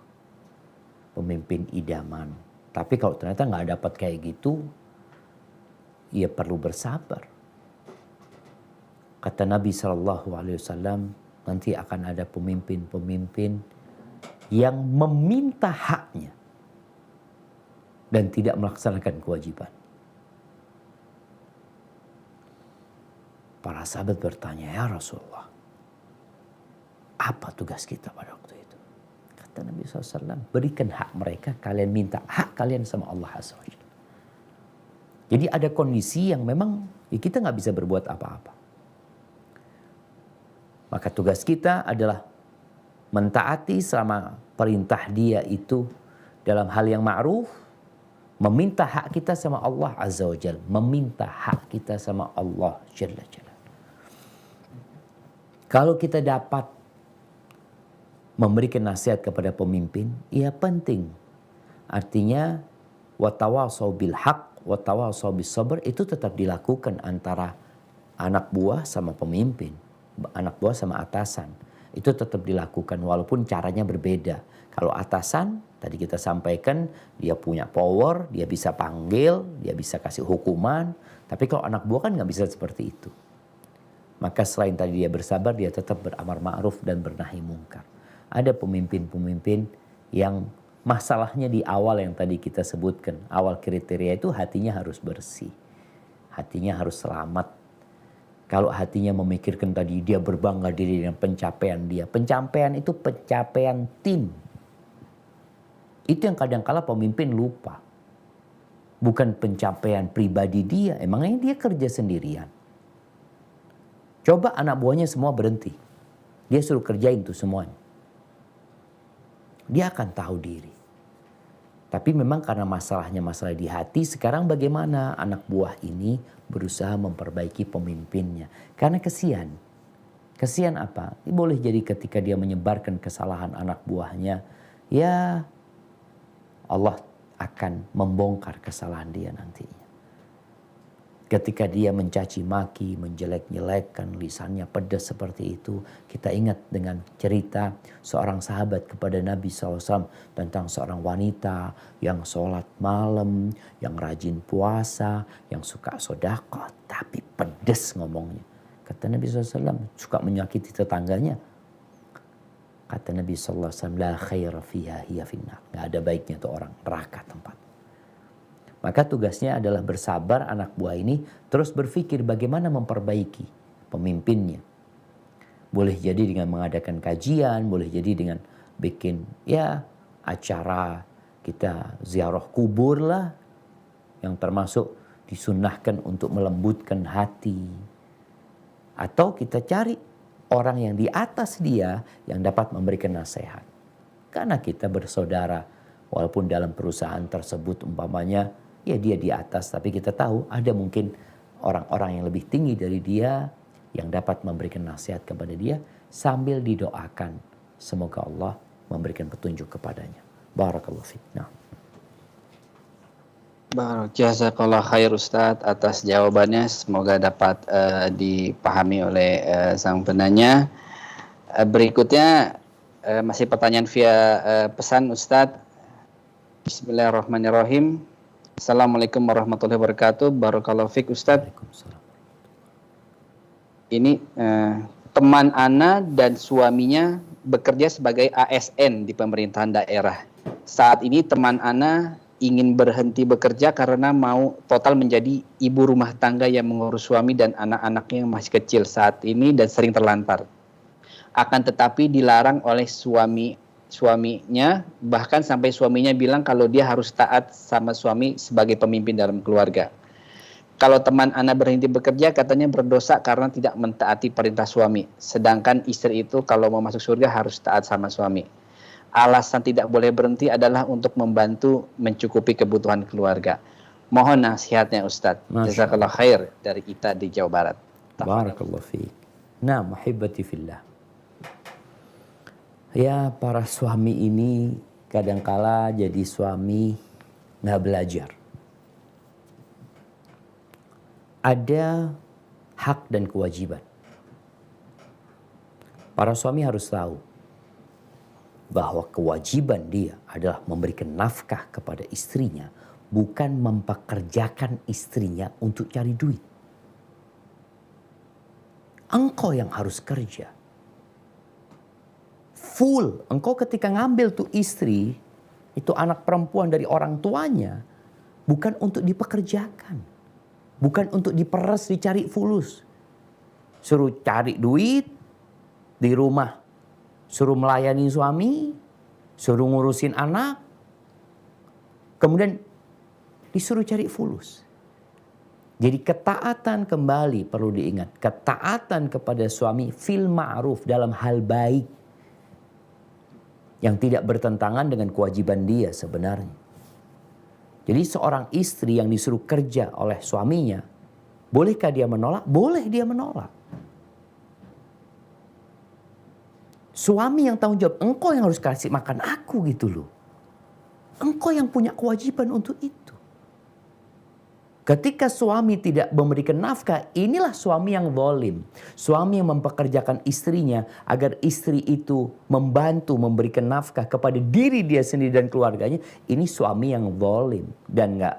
S3: pemimpin idaman. Tapi kalau ternyata nggak dapat kayak gitu, ya perlu bersabar. Kata Nabi SAW, nanti akan ada pemimpin-pemimpin yang meminta haknya dan tidak melaksanakan kewajiban. Para sahabat bertanya, ya Rasulullah, apa tugas kita pada waktu itu? Kata Nabi SAW, berikan hak mereka, kalian minta hak kalian sama Allah Azza wa Jalla. Jadi ada kondisi yang memang ya kita nggak bisa berbuat apa-apa. Maka tugas kita adalah mentaati selama perintah dia itu dalam hal yang ma'ruf, meminta hak kita sama Allah Azza wa Jalla, meminta hak kita sama Allah Jalla Jalla. Kalau kita dapat memberikan nasihat kepada pemimpin, ya penting. Artinya watawasau bil haq, watawasau bis sabr itu tetap dilakukan antara anak buah sama pemimpin, anak buah sama atasan. Itu tetap dilakukan walaupun caranya berbeda. Kalau atasan, tadi kita sampaikan, dia punya power, dia bisa panggil, dia bisa kasih hukuman. Tapi kalau anak buah kan nggak bisa seperti itu. Maka selain tadi dia bersabar, dia tetap beramar ma'ruf dan bernahi mungkar. Ada pemimpin-pemimpin yang masalahnya di awal yang tadi kita sebutkan. Awal kriteria itu hatinya harus bersih. Hatinya harus selamat. Kalau hatinya memikirkan tadi dia berbangga diri dengan pencapaian dia. Pencapaian itu pencapaian tim. Itu yang kadang-kala pemimpin lupa. Bukan pencapaian pribadi dia. Emangnya dia kerja sendirian. Coba anak buahnya semua berhenti. Dia suruh kerjain tuh semuanya. Dia akan tahu diri. Tapi memang karena masalahnya masalah di hati, sekarang bagaimana anak buah ini berusaha memperbaiki pemimpinnya. Karena kesian. Kesian apa? Boleh jadi ketika dia menyebarkan kesalahan anak buahnya, ya Allah akan membongkar kesalahan dia nantinya. Ketika dia mencaci maki, menjelek-jelekkan, lisannya pedas seperti itu. Kita ingat dengan cerita seorang sahabat kepada Nabi SAW tentang seorang wanita yang sholat malam, yang rajin puasa, yang suka sedekah, tapi pedas ngomongnya. Kata Nabi SAW, suka menyakiti tetangganya. Kata Nabi SAW, la khaira fiha hiya finnar. Gak ada baiknya tuh orang, neraka tempat. Maka tugasnya adalah bersabar anak buah ini terus berpikir bagaimana memperbaiki pemimpinnya. Boleh jadi dengan mengadakan kajian, boleh jadi dengan bikin ya acara kita ziarah kubur lah. Yang termasuk disunnahkan untuk melembutkan hati. Atau kita cari orang yang di atas dia yang dapat memberikan nasihat. Karena kita bersaudara, walaupun dalam perusahaan tersebut umpamanya, ya dia di atas, tapi kita tahu ada mungkin orang-orang yang lebih tinggi dari dia yang dapat memberikan nasihat kepada dia sambil didoakan. Semoga Allah memberikan petunjuk kepadanya. Barakallahu fiik. Nah.
S4: Jazakallah khair Ustadz atas jawabannya. Semoga dapat dipahami oleh sang penanya. Berikutnya masih pertanyaan via pesan Ustadz. Bismillahirrahmanirrahim. Assalamualaikum warahmatullahi wabarakatuh. Barakallahu fiik Ustadz. Ini teman Ana dan suaminya bekerja sebagai ASN di pemerintahan daerah. Saat ini teman Ana ingin berhenti bekerja karena mau total menjadi ibu rumah tangga yang mengurus suami dan anak-anaknya yang masih kecil saat ini dan sering terlantar. Akan tetapi dilarang oleh suaminya, bahkan sampai suaminya bilang kalau dia harus taat sama suami sebagai pemimpin dalam keluarga. Kalau teman Ana berhenti bekerja katanya berdosa karena tidak mentaati perintah suami. Sedangkan istri itu kalau mau masuk surga harus taat sama suami. Alasan tidak boleh berhenti adalah untuk membantu mencukupi kebutuhan keluarga. Mohon nasihatnya Ustadz. Jazakallah khair dari Ita di Jawa Barat.
S3: Barakallahu fiik. Nah, muhibbati fillah. Ya, para suami ini kadangkala jadi suami nggak belajar. Ada hak dan kewajiban. Para suami harus tahu bahwa kewajiban dia adalah memberikan nafkah kepada istrinya, bukan mempekerjakan istrinya untuk cari duit. Engkau yang harus kerja. Full, engkau ketika ngambil tuh istri, itu anak perempuan dari orang tuanya, bukan untuk dipekerjakan. Bukan untuk diperes, dicari fulus. Suruh cari duit di rumah. Suruh melayani suami, suruh ngurusin anak. Kemudian disuruh cari fulus. Jadi ketaatan kembali perlu diingat. Ketaatan kepada suami fil ma'ruf dalam hal baik. Yang tidak bertentangan dengan kewajiban dia sebenarnya. Jadi seorang istri yang disuruh kerja oleh suaminya, bolehkah dia menolak? Boleh dia menolak. Suami yang tanggung jawab, engkau yang harus kasih makan aku gitu loh. Engkau yang punya kewajiban untuk itu. Ketika suami tidak memberikan nafkah, inilah suami yang zalim. Suami yang mempekerjakan istrinya agar istri itu membantu memberikan nafkah kepada diri dia sendiri dan keluarganya. Ini suami yang zalim dan nggak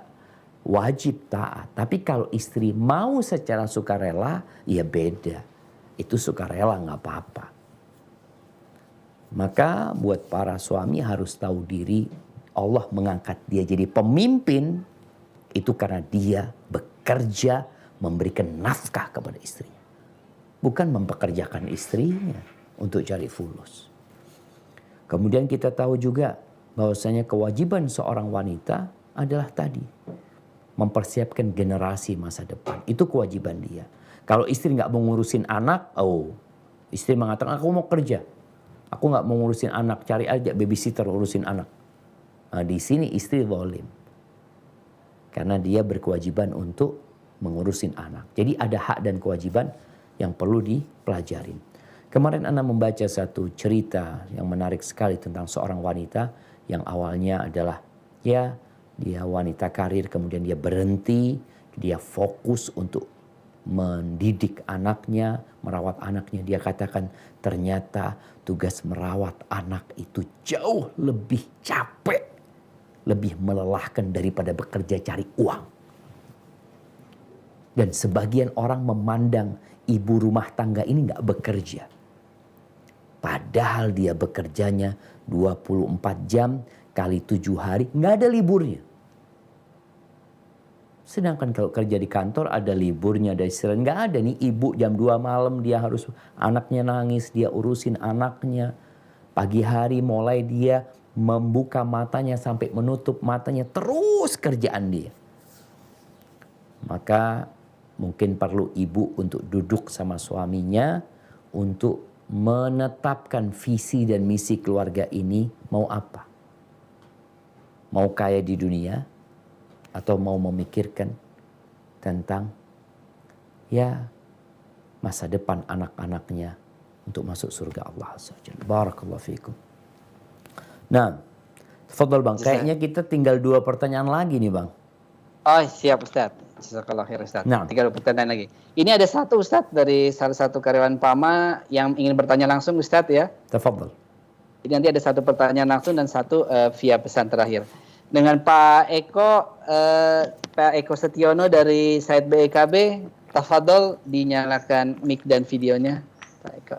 S3: wajib taat. Tapi kalau istri mau secara sukarela, ya beda. Itu sukarela nggak apa-apa. Maka buat para suami harus tahu diri, Allah mengangkat dia jadi pemimpin. Itu karena dia bekerja memberikan nafkah kepada istrinya. Bukan mempekerjakan istrinya untuk cari fulus. Kemudian kita tahu juga bahwasanya kewajiban seorang wanita adalah tadi. Mempersiapkan generasi masa depan. Itu kewajiban dia. Kalau istri nggak mau ngurusin anak, istri mengatakan aku mau kerja. Aku nggak mau ngurusin anak, cari aja babysitter urusin anak. Nah, di sini istri zalim. Karena dia berkewajiban untuk mengurusin anak. Jadi ada hak dan kewajiban yang perlu dipelajarin. Kemarin Ana membaca satu cerita yang menarik sekali tentang seorang wanita yang awalnya adalah dia wanita karir, kemudian dia berhenti, dia fokus untuk mendidik anaknya, merawat anaknya. Dia katakan ternyata tugas merawat anak itu jauh lebih capek, lebih melelahkan daripada bekerja cari uang. Dan sebagian orang memandang ibu rumah tangga ini nggak bekerja. Padahal dia bekerjanya 24 jam kali 7 hari, nggak ada liburnya. Sedangkan kalau kerja di kantor ada liburnya, ada istirahat. Nggak ada nih, ibu jam 2 malam dia harus, anaknya nangis, dia urusin anaknya. Pagi hari mulai dia membuka matanya sampai menutup matanya, terus kerjaan dia. Maka mungkin perlu ibu untuk duduk sama suaminya untuk menetapkan visi dan misi keluarga ini mau apa. Mau kaya di dunia atau mau memikirkan tentang ya masa depan anak-anaknya untuk masuk surga Allah Azza wa Jalla. Barakallahu fiikum. Nah, tafadhol Bang. Kayaknya kita tinggal 2 pertanyaan lagi nih Bang.
S4: Oh siap Ustaz. Jazakallah khair Ustaz.
S3: Nah.
S4: 3 pertanyaan lagi. Ini ada satu Ustaz dari salah satu karyawan PAMA yang ingin bertanya langsung Ustaz ya.
S3: Tafadhol.
S4: Jadi nanti ada satu pertanyaan langsung dan satu via pesan terakhir. Dengan Pak Eko Setiono dari site BEKB, tafadhol dinyalakan mic dan videonya Pak Eko.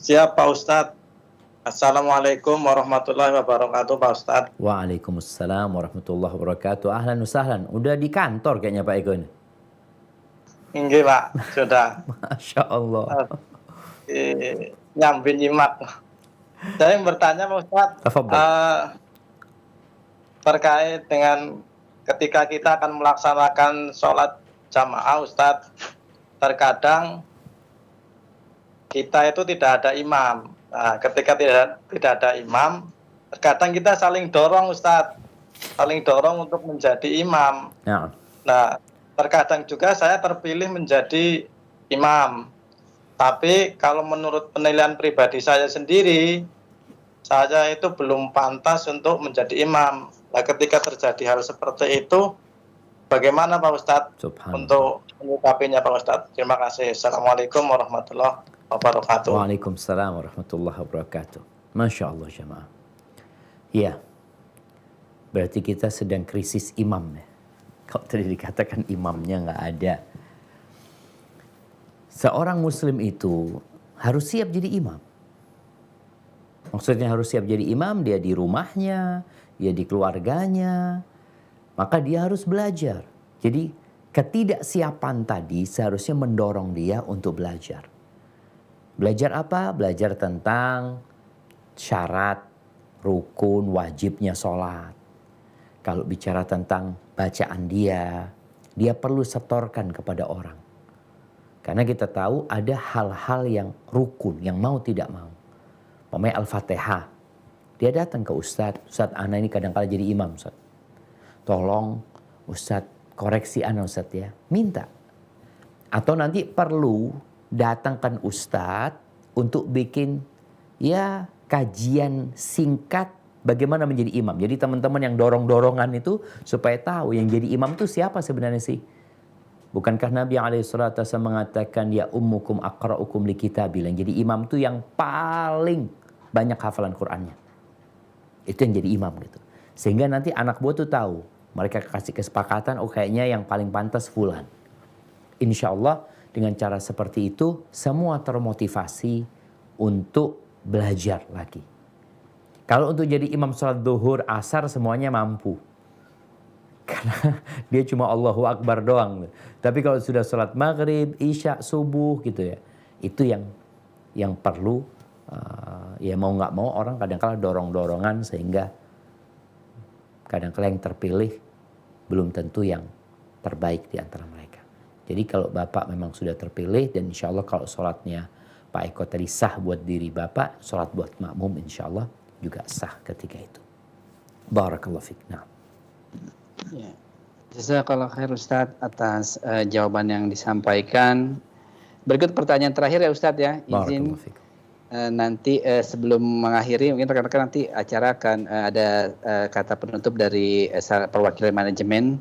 S6: Siap Pak Ustadz. Assalamualaikum warahmatullahi wabarakatuh Pak Ustadz.
S3: Waalaikumsalam warahmatullahi wabarakatuh. Ahlan wa sahlan. Udah di kantor kayaknya Pak Eko ini.
S6: Inggih Pak, sudah.
S3: Masya Allah.
S6: Nyambi nyimak. Saya yang bertanya Pak Ustadz. Terkait dengan ketika kita akan melaksanakan sholat jamaah Ustadz. Terkadang kita itu tidak ada imam. Nah, ketika tidak ada imam, terkadang kita saling dorong Ustadz. Saling dorong untuk menjadi imam.
S3: Ya.
S6: Nah, terkadang juga saya terpilih menjadi imam. Tapi kalau menurut penilaian pribadi saya sendiri, saya itu belum pantas untuk menjadi imam. Nah, ketika terjadi hal seperti itu, bagaimana Pak Ustadz untuk menyikapinya Pak Ustadz? Terima kasih. Assalamualaikum warahmatullahi wabarakatuh.
S3: Waalaikumsalam warahmatullahi wabarakatuh. Masya Allah jemaah. Ya, berarti kita sedang krisis imam ya. Kalau tadi dikatakan imamnya nggak ada. Seorang muslim itu harus siap jadi imam. Maksudnya harus siap jadi imam, dia di rumahnya, dia di keluarganya. Maka dia harus belajar. Jadi ketidaksiapan tadi seharusnya mendorong dia untuk belajar. Belajar apa? Belajar tentang syarat, rukun, wajibnya sholat. Kalau bicara tentang bacaan dia perlu setorkan kepada orang. Karena kita tahu ada hal-hal yang rukun, yang mau tidak mau. Umpamanya Al-Fatihah. Dia datang ke Ustadz, Ustadz Ana ini kadang-kadang jadi imam Ustadz. Tolong Ustadz koreksi Ana Ustadz ya, minta. Atau nanti perlu datangkan Ustadz untuk bikin ya kajian singkat bagaimana menjadi imam. Jadi teman-teman yang dorong-dorongan itu supaya tahu yang jadi imam itu siapa sebenarnya sih. Bukankah Nabi SAW mengatakan ya ummukum aqra'ukum li kitabillah. Jadi imam itu yang paling banyak hafalan Qur'annya. Itu yang jadi imam gitu. Sehingga nanti anak buah tuh tahu. Mereka kasih kesepakatan, oh kayaknya yang paling pantas fulan. Insya Allah dengan cara seperti itu semua termotivasi untuk belajar lagi. Kalau untuk jadi imam sholat duhur, asar semuanya mampu. Karena dia cuma Allahu Akbar doang. Tapi kalau sudah sholat maghrib, isya, subuh gitu ya. Itu yang perlu ya mau nggak mau orang kadang-kala dorong-dorongan sehingga kadang-kala yang terpilih belum tentu yang terbaik di antara mereka. Jadi kalau Bapak memang sudah terpilih dan insya Allah kalau sholatnya Pak Eko tadi sah buat diri Bapak, sholat buat makmum insya Allah juga sah ketika itu. Barakallahu fiik. Nah.
S4: Ya. Jazakallah khair Ustadz atas jawaban yang disampaikan. Berikut pertanyaan terakhir ya Ustadz ya. Izin nanti sebelum mengakhiri mungkin rekan-rekan nanti acara akan ada kata penutup dari perwakilan manajemen.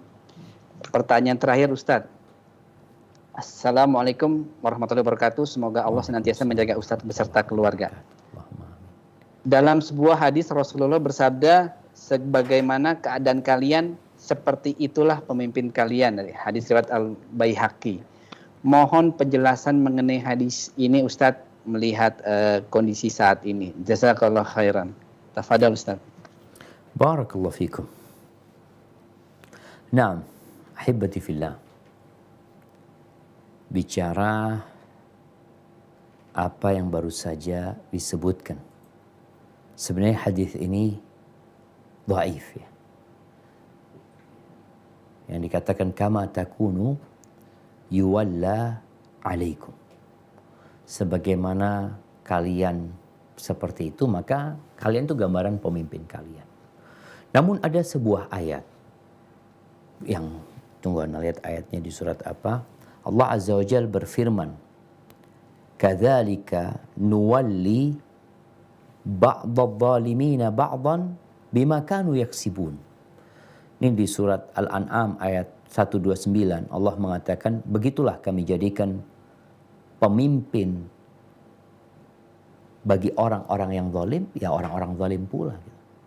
S4: Pertanyaan terakhir Ustadz. Assalamualaikum warahmatullahi wabarakatuh. Semoga Allah senantiasa menjaga Ustadz beserta keluarga. Dalam sebuah hadis Rasulullah bersabda, sebagaimana keadaan kalian seperti itulah pemimpin kalian, dari hadis riwayat Al-Baihaqi. Mohon penjelasan mengenai hadis ini Ustadz melihat kondisi saat ini. Jazakallah khairan. Tafadhal Ustadz.
S3: Barakallahu fikum. Naam, ahibati fillah. Bicara apa yang baru saja disebutkan. Sebenarnya hadis ini dhaif ya. Yang dikatakan kama takunu yuwalla alaikum. Sebagaimana kalian seperti itu, maka kalian itu gambaran pemimpin kalian. Namun ada sebuah ayat yang, tunggu anda lihat ayatnya di surat apa? Allah Azza wa Jalla berfirman, kadzalika nuwalli ba'dadh dhalimina ba'dhan bima kanu yaksibun. Ini di surat Al-An'am ayat 129 Allah mengatakan begitulah kami jadikan pemimpin bagi orang-orang yang zalim, ya orang-orang zalim pula.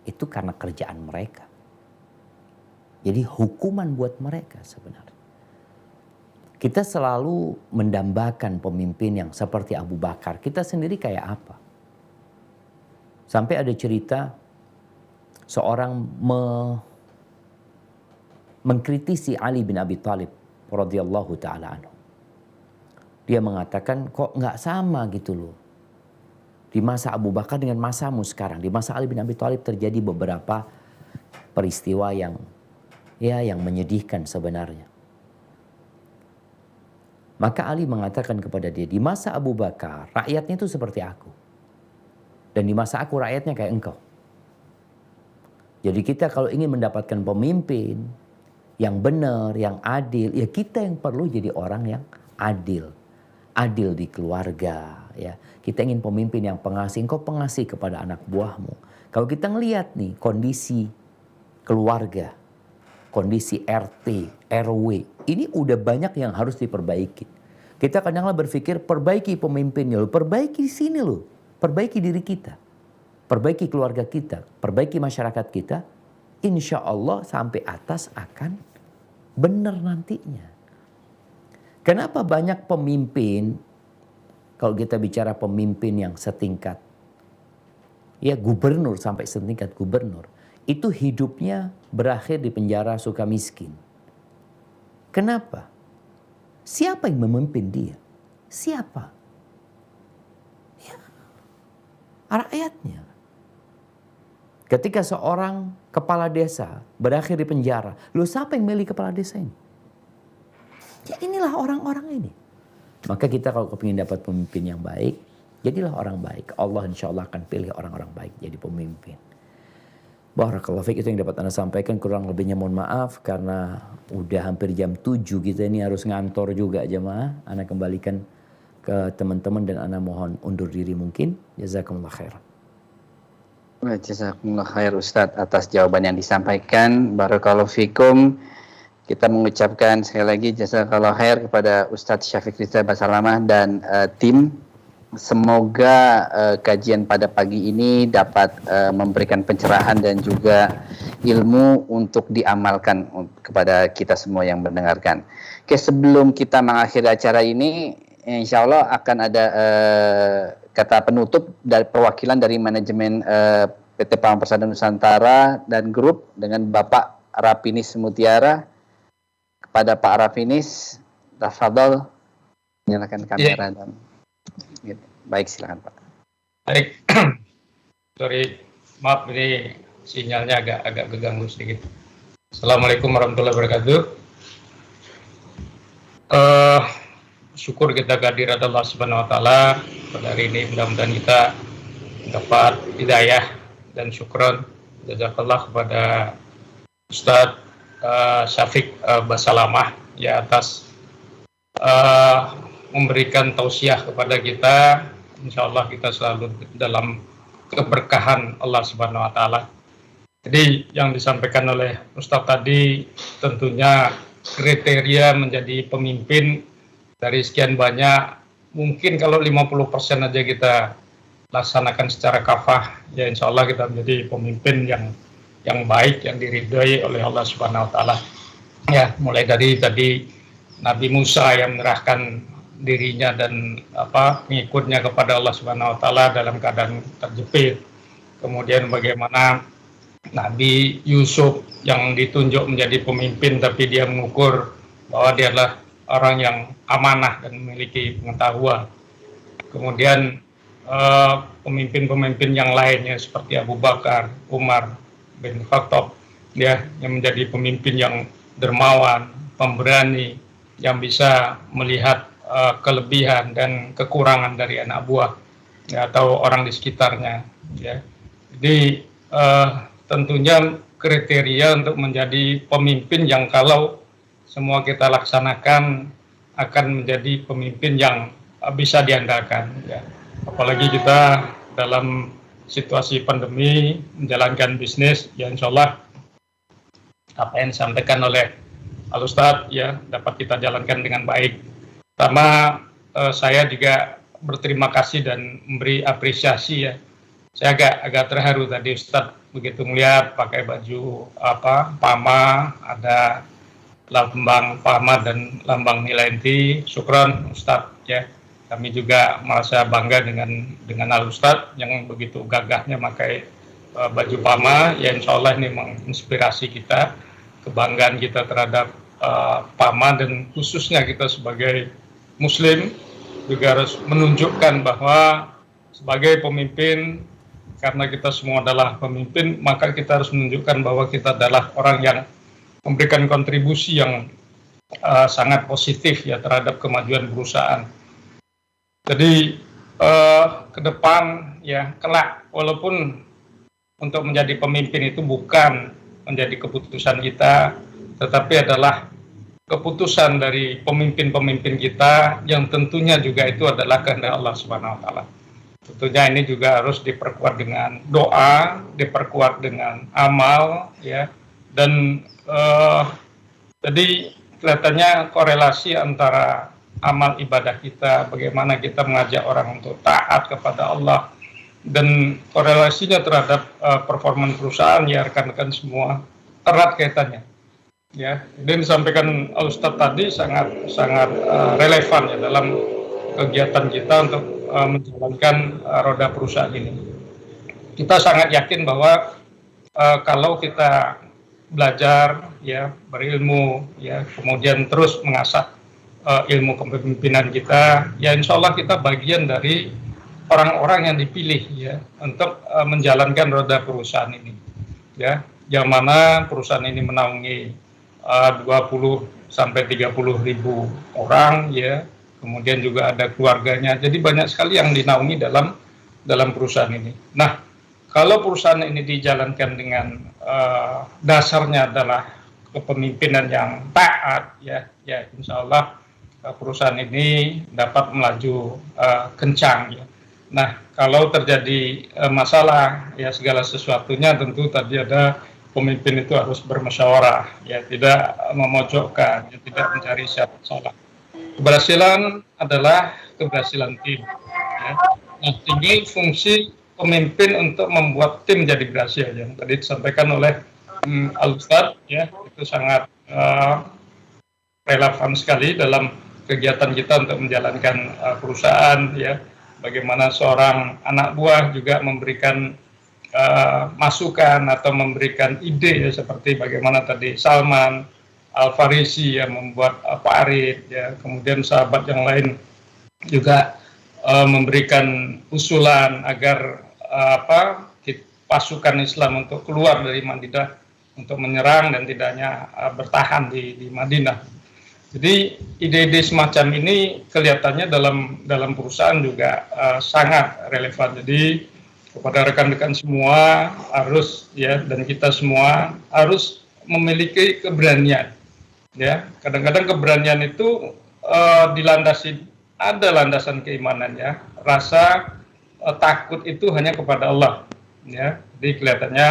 S3: Itu karena kerjaan mereka. Jadi hukuman buat mereka sebenarnya. Kita selalu mendambakan pemimpin yang seperti Abu Bakar. Kita sendiri kayak apa? Sampai ada cerita seorang mengkritisi Ali bin Abi Thalib radhiyallahu taala anhu. Dia mengatakan kok nggak sama gitu loh. Di masa Abu Bakar dengan masamu sekarang. Di masa Ali bin Abi Thalib terjadi beberapa peristiwa yang menyedihkan sebenarnya. Maka Ali mengatakan kepada dia, di masa Abu Bakar rakyatnya itu seperti aku. Dan di masa aku rakyatnya kayak engkau. Jadi kita kalau ingin mendapatkan pemimpin yang benar, yang adil, ya kita yang perlu jadi orang yang adil. Adil di keluarga, ya. Kita ingin pemimpin yang pengasih, engkau pengasih kepada anak buahmu. Kalau kita ngelihat nih kondisi keluarga, kondisi RT, RW, ini udah banyak yang harus diperbaiki. Kita kadang-kadang berpikir perbaiki pemimpinnya loh, perbaiki sini loh, perbaiki diri kita, perbaiki keluarga kita, perbaiki masyarakat kita. Insya Allah sampai atas akan benar nantinya. Kenapa banyak pemimpin, kalau kita bicara pemimpin yang setingkat, ya gubernur sampai setingkat gubernur, itu hidupnya berakhir di penjara suka miskin. Kenapa? Siapa yang memimpin dia? Siapa? Ya, rakyatnya. Ketika seorang kepala desa berakhir di penjara, loh siapa yang milih kepala desa ini? Ya inilah orang-orang ini. Maka kita kalau kepingin dapat pemimpin yang baik, jadilah orang baik. Allah insya Allah akan pilih orang-orang baik jadi pemimpin. Barakallahu fiik, itu yang dapat Anda sampaikan. Kurang lebihnya mohon maaf karena udah hampir jam 7 kita ini harus ngantor juga jemaah. Anda kembalikan ke teman-teman dan Anda mohon undur diri mungkin. Jazakumullah khairan.
S4: Jazakumullah khair Ustadz atas jawaban yang disampaikan. Barakallahu fikum. Kita mengucapkan sekali lagi jazakallahu khair kepada Ustadz Syafiq Rizal Basalamah dan tim. Semoga kajian pada pagi ini dapat memberikan pencerahan dan juga ilmu untuk diamalkan kepada kita semua yang mendengarkan. Oke, sebelum kita mengakhiri acara ini, insya Allah akan ada kata penutup dari perwakilan dari manajemen PT Pam Persada Nusantara dan grup dengan Bapak Rafinis Mutiara. Kepada Pak Rafinis, tafadhol nyalakan kamera dan gitu. Baik, silakan Pak.
S7: Baik, sorry, maaf ini sinyalnya agak keganggu sedikit. Assalamualaikum warahmatullahi wabarakatuh. Syukur kita kehadirat Allah Subhanahu Wa Taala pada hari ini, mudah-mudahan kita dapat hidayah dan syukron. Jazakallah kepada Ustadz Syafiq Basalamah ya atas memberikan tausiah kepada kita. Insya Allah kita selalu dalam keberkahan Allah Subhanahu Wa Taala. Jadi yang disampaikan oleh Ustadz tadi tentunya kriteria menjadi pemimpin dari sekian banyak, mungkin kalau 50% aja kita laksanakan secara kafah, ya insya Allah kita menjadi pemimpin yang baik, yang diridhai oleh Allah Subhanahu Wa Taala. Ya, mulai dari tadi Nabi Musa yang menyerahkan dirinya dan pengikutnya kepada Allah Subhanahu Wa Taala dalam keadaan terjepit. Kemudian bagaimana Nabi Yusuf yang ditunjuk menjadi pemimpin, tapi dia mengukur bahwa dia adalah orang yang amanah dan memiliki pengetahuan. Kemudian pemimpin-pemimpin yang lainnya seperti Abu Bakar, Umar bin Khattab, dia yang menjadi pemimpin yang dermawan, pemberani, yang bisa melihat kelebihan dan kekurangan dari anak buah ya, atau orang di sekitarnya. Ya. Jadi tentunya kriteria untuk menjadi pemimpin yang kalau semua kita laksanakan akan menjadi pemimpin yang bisa diandalkan. Ya. Apalagi kita dalam situasi pandemi menjalankan bisnis, ya insya Allah apa yang disampaikan oleh Al-Ustadz ya dapat kita jalankan dengan baik. Pertama saya juga berterima kasih dan memberi apresiasi ya. Saya agak terharu tadi Ustadz begitu melihat pakai baju PAMA, ada lambang PAMA dan lambang nilai inti. Syukran Ustadz ya. Kami juga merasa bangga dengan Al-Ustadz yang begitu gagahnya pakai baju PAMA. Ya insya Allah ini menginspirasi kita, kebanggaan kita terhadap PAMA, dan khususnya kita sebagai Muslim juga harus menunjukkan bahwa sebagai pemimpin, karena kita semua adalah pemimpin, maka kita harus menunjukkan bahwa kita adalah orang yang memberikan kontribusi yang sangat positif ya terhadap kemajuan perusahaan. Jadi ke depan ya kelak, walaupun untuk menjadi pemimpin itu bukan menjadi keputusan kita, tetapi adalah keputusan dari pemimpin-pemimpin kita yang tentunya juga itu adalah kehendak Allah Subhanahu Wa Taala. Tentunya ini juga harus diperkuat dengan doa, diperkuat dengan amal ya, dan jadi kelihatannya korelasi antara amal ibadah kita, bagaimana kita mengajak orang untuk taat kepada Allah, dan korelasinya terhadap performa perusahaan ya rekan-rekan semua erat kaitannya. Ya, dan disampaikan Ustadz tadi sangat relevan ya dalam kegiatan kita untuk menjalankan roda perusahaan ini. Kita sangat yakin bahwa kalau kita belajar ya, berilmu ya, kemudian terus mengasah ilmu kepemimpinan kita, ya insya Allah kita bagian dari orang-orang yang dipilih ya untuk menjalankan roda perusahaan ini. Ya, yang mana perusahaan ini menaungi 20 sampai 30 ribu orang ya, kemudian juga ada keluarganya, jadi banyak sekali yang dinaungi dalam perusahaan ini. Nah, kalau perusahaan ini dijalankan dengan dasarnya adalah kepemimpinan yang taat ya insya Allah perusahaan ini dapat melaju kencang ya. Nah, kalau terjadi masalah ya segala sesuatunya tentu tadi ada pemimpin itu harus bermusyawarah, ya tidak memojokkan, ya tidak mencari siapa salah. Keberhasilan adalah keberhasilan tim. Ya. Nah, tinggal fungsi pemimpin untuk membuat tim jadi berhasil, yang tadi disampaikan oleh Al-Ustadz, ya itu sangat relevan sekali dalam kegiatan kita untuk menjalankan perusahaan, ya. Bagaimana seorang anak buah juga memberikan masukan atau memberikan ide, ya, seperti bagaimana tadi Salman Al-Farisi yang membuat Farid, ya, kemudian sahabat yang lain juga memberikan usulan agar pasukan Islam untuk keluar dari Madinah untuk menyerang dan tidak hanya bertahan di Madinah. Jadi ide-ide semacam ini kelihatannya dalam perusahaan juga sangat relevan. Jadi kepada rekan-rekan semua harus, ya, dan kita semua harus memiliki keberanian, ya. Kadang-kadang keberanian itu dilandasi, ada landasan keimanannya. Rasa takut itu hanya kepada Allah, ya. Jadi kelihatannya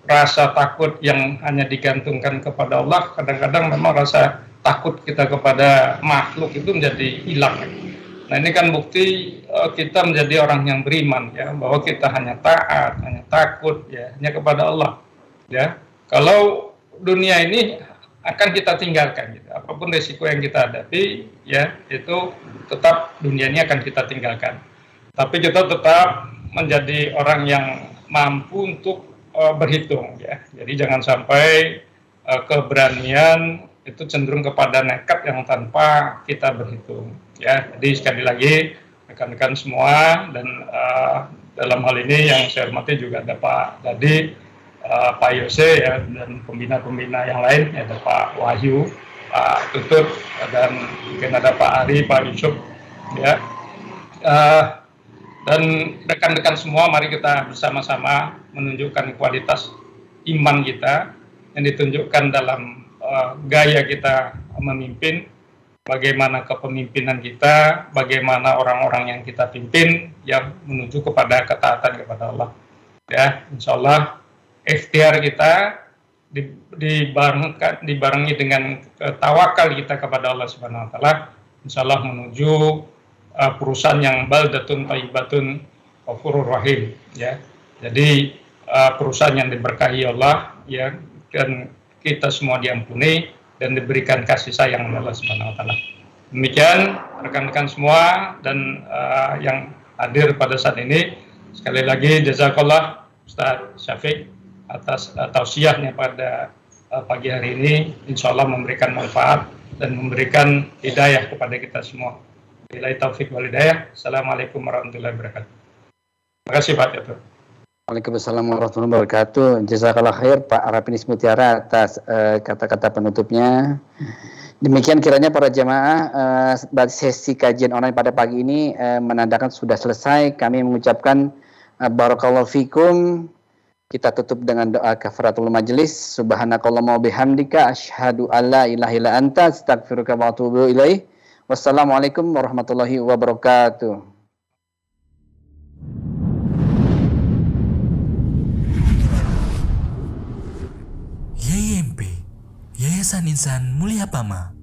S7: rasa takut yang hanya digantungkan kepada Allah, kadang-kadang memang rasa takut kita kepada makhluk itu menjadi hilang. Nah, ini kan bukti kita menjadi orang yang beriman, ya, bahwa kita hanya taat, hanya takut, ya, hanya kepada Allah, ya. Kalau dunia ini akan kita tinggalkan, gitu. Apapun resiko yang kita hadapi, ya, itu tetap dunia ini akan kita tinggalkan. Tapi kita tetap menjadi orang yang mampu untuk berhitung, ya. Jadi jangan sampai keberanian itu cenderung kepada nekat yang tanpa kita berhitung, ya. Jadi sekali lagi rekan-rekan semua, dan dalam hal ini yang saya hormati juga ada Pak Dadi, Pak Yose, ya, dan pembina-pembina yang lain, ya, ada Pak Wahyu, Pak Tutut, dan mungkin ada Pak Ari, Pak Yusuf, ya. Dan rekan-rekan semua, mari kita bersama-sama menunjukkan kualitas iman kita yang ditunjukkan dalam gaya kita memimpin, bagaimana kepemimpinan kita, bagaimana orang-orang yang kita pimpin yang menuju kepada ketaatan kepada Allah. Ya, insya Allah ikhtiar kita dibarengi dengan tawakal kita kepada Allah Subhanahu Wa Taala, insya Allah menuju perusahaan yang baldatun thayyibatun ghafurur rahim, ya. Jadi perusahaan yang diberkahi Allah, ya, dan kita semua diampuni dan diberikan kasih sayang Allah Subhanahu Wa Taala. Demikian rekan-rekan semua dan yang hadir pada saat ini, sekali lagi jazakallah Ustaz Syafiq atas tausiahnya pada pagi hari ini, insya Allah memberikan manfaat dan memberikan hidayah kepada kita semua. Billahi taufik wal hidayah. Assalamualaikum warahmatullahi wabarakatuh. Terima kasih Pak Catur.
S4: Waalaikumsalam warahmatullahi wabarakatuh. Jazakallah khair Pak Arapinis Mutiara atas kata-kata penutupnya. Demikian kiranya para jamaah, sesi kajian online pada pagi ini menandakan sudah selesai. Kami mengucapkan barakallahu fikum. Kita tutup dengan doa kafaratul majelis. Subhanakallahumma bihamdika asyhadu alla ilaha illa anta astaghfiruka wa atubu ilaih. Wassalamualaikum warahmatullahi wabarakatuh.
S1: YYMP, Yayasan Insan Mulia Pama.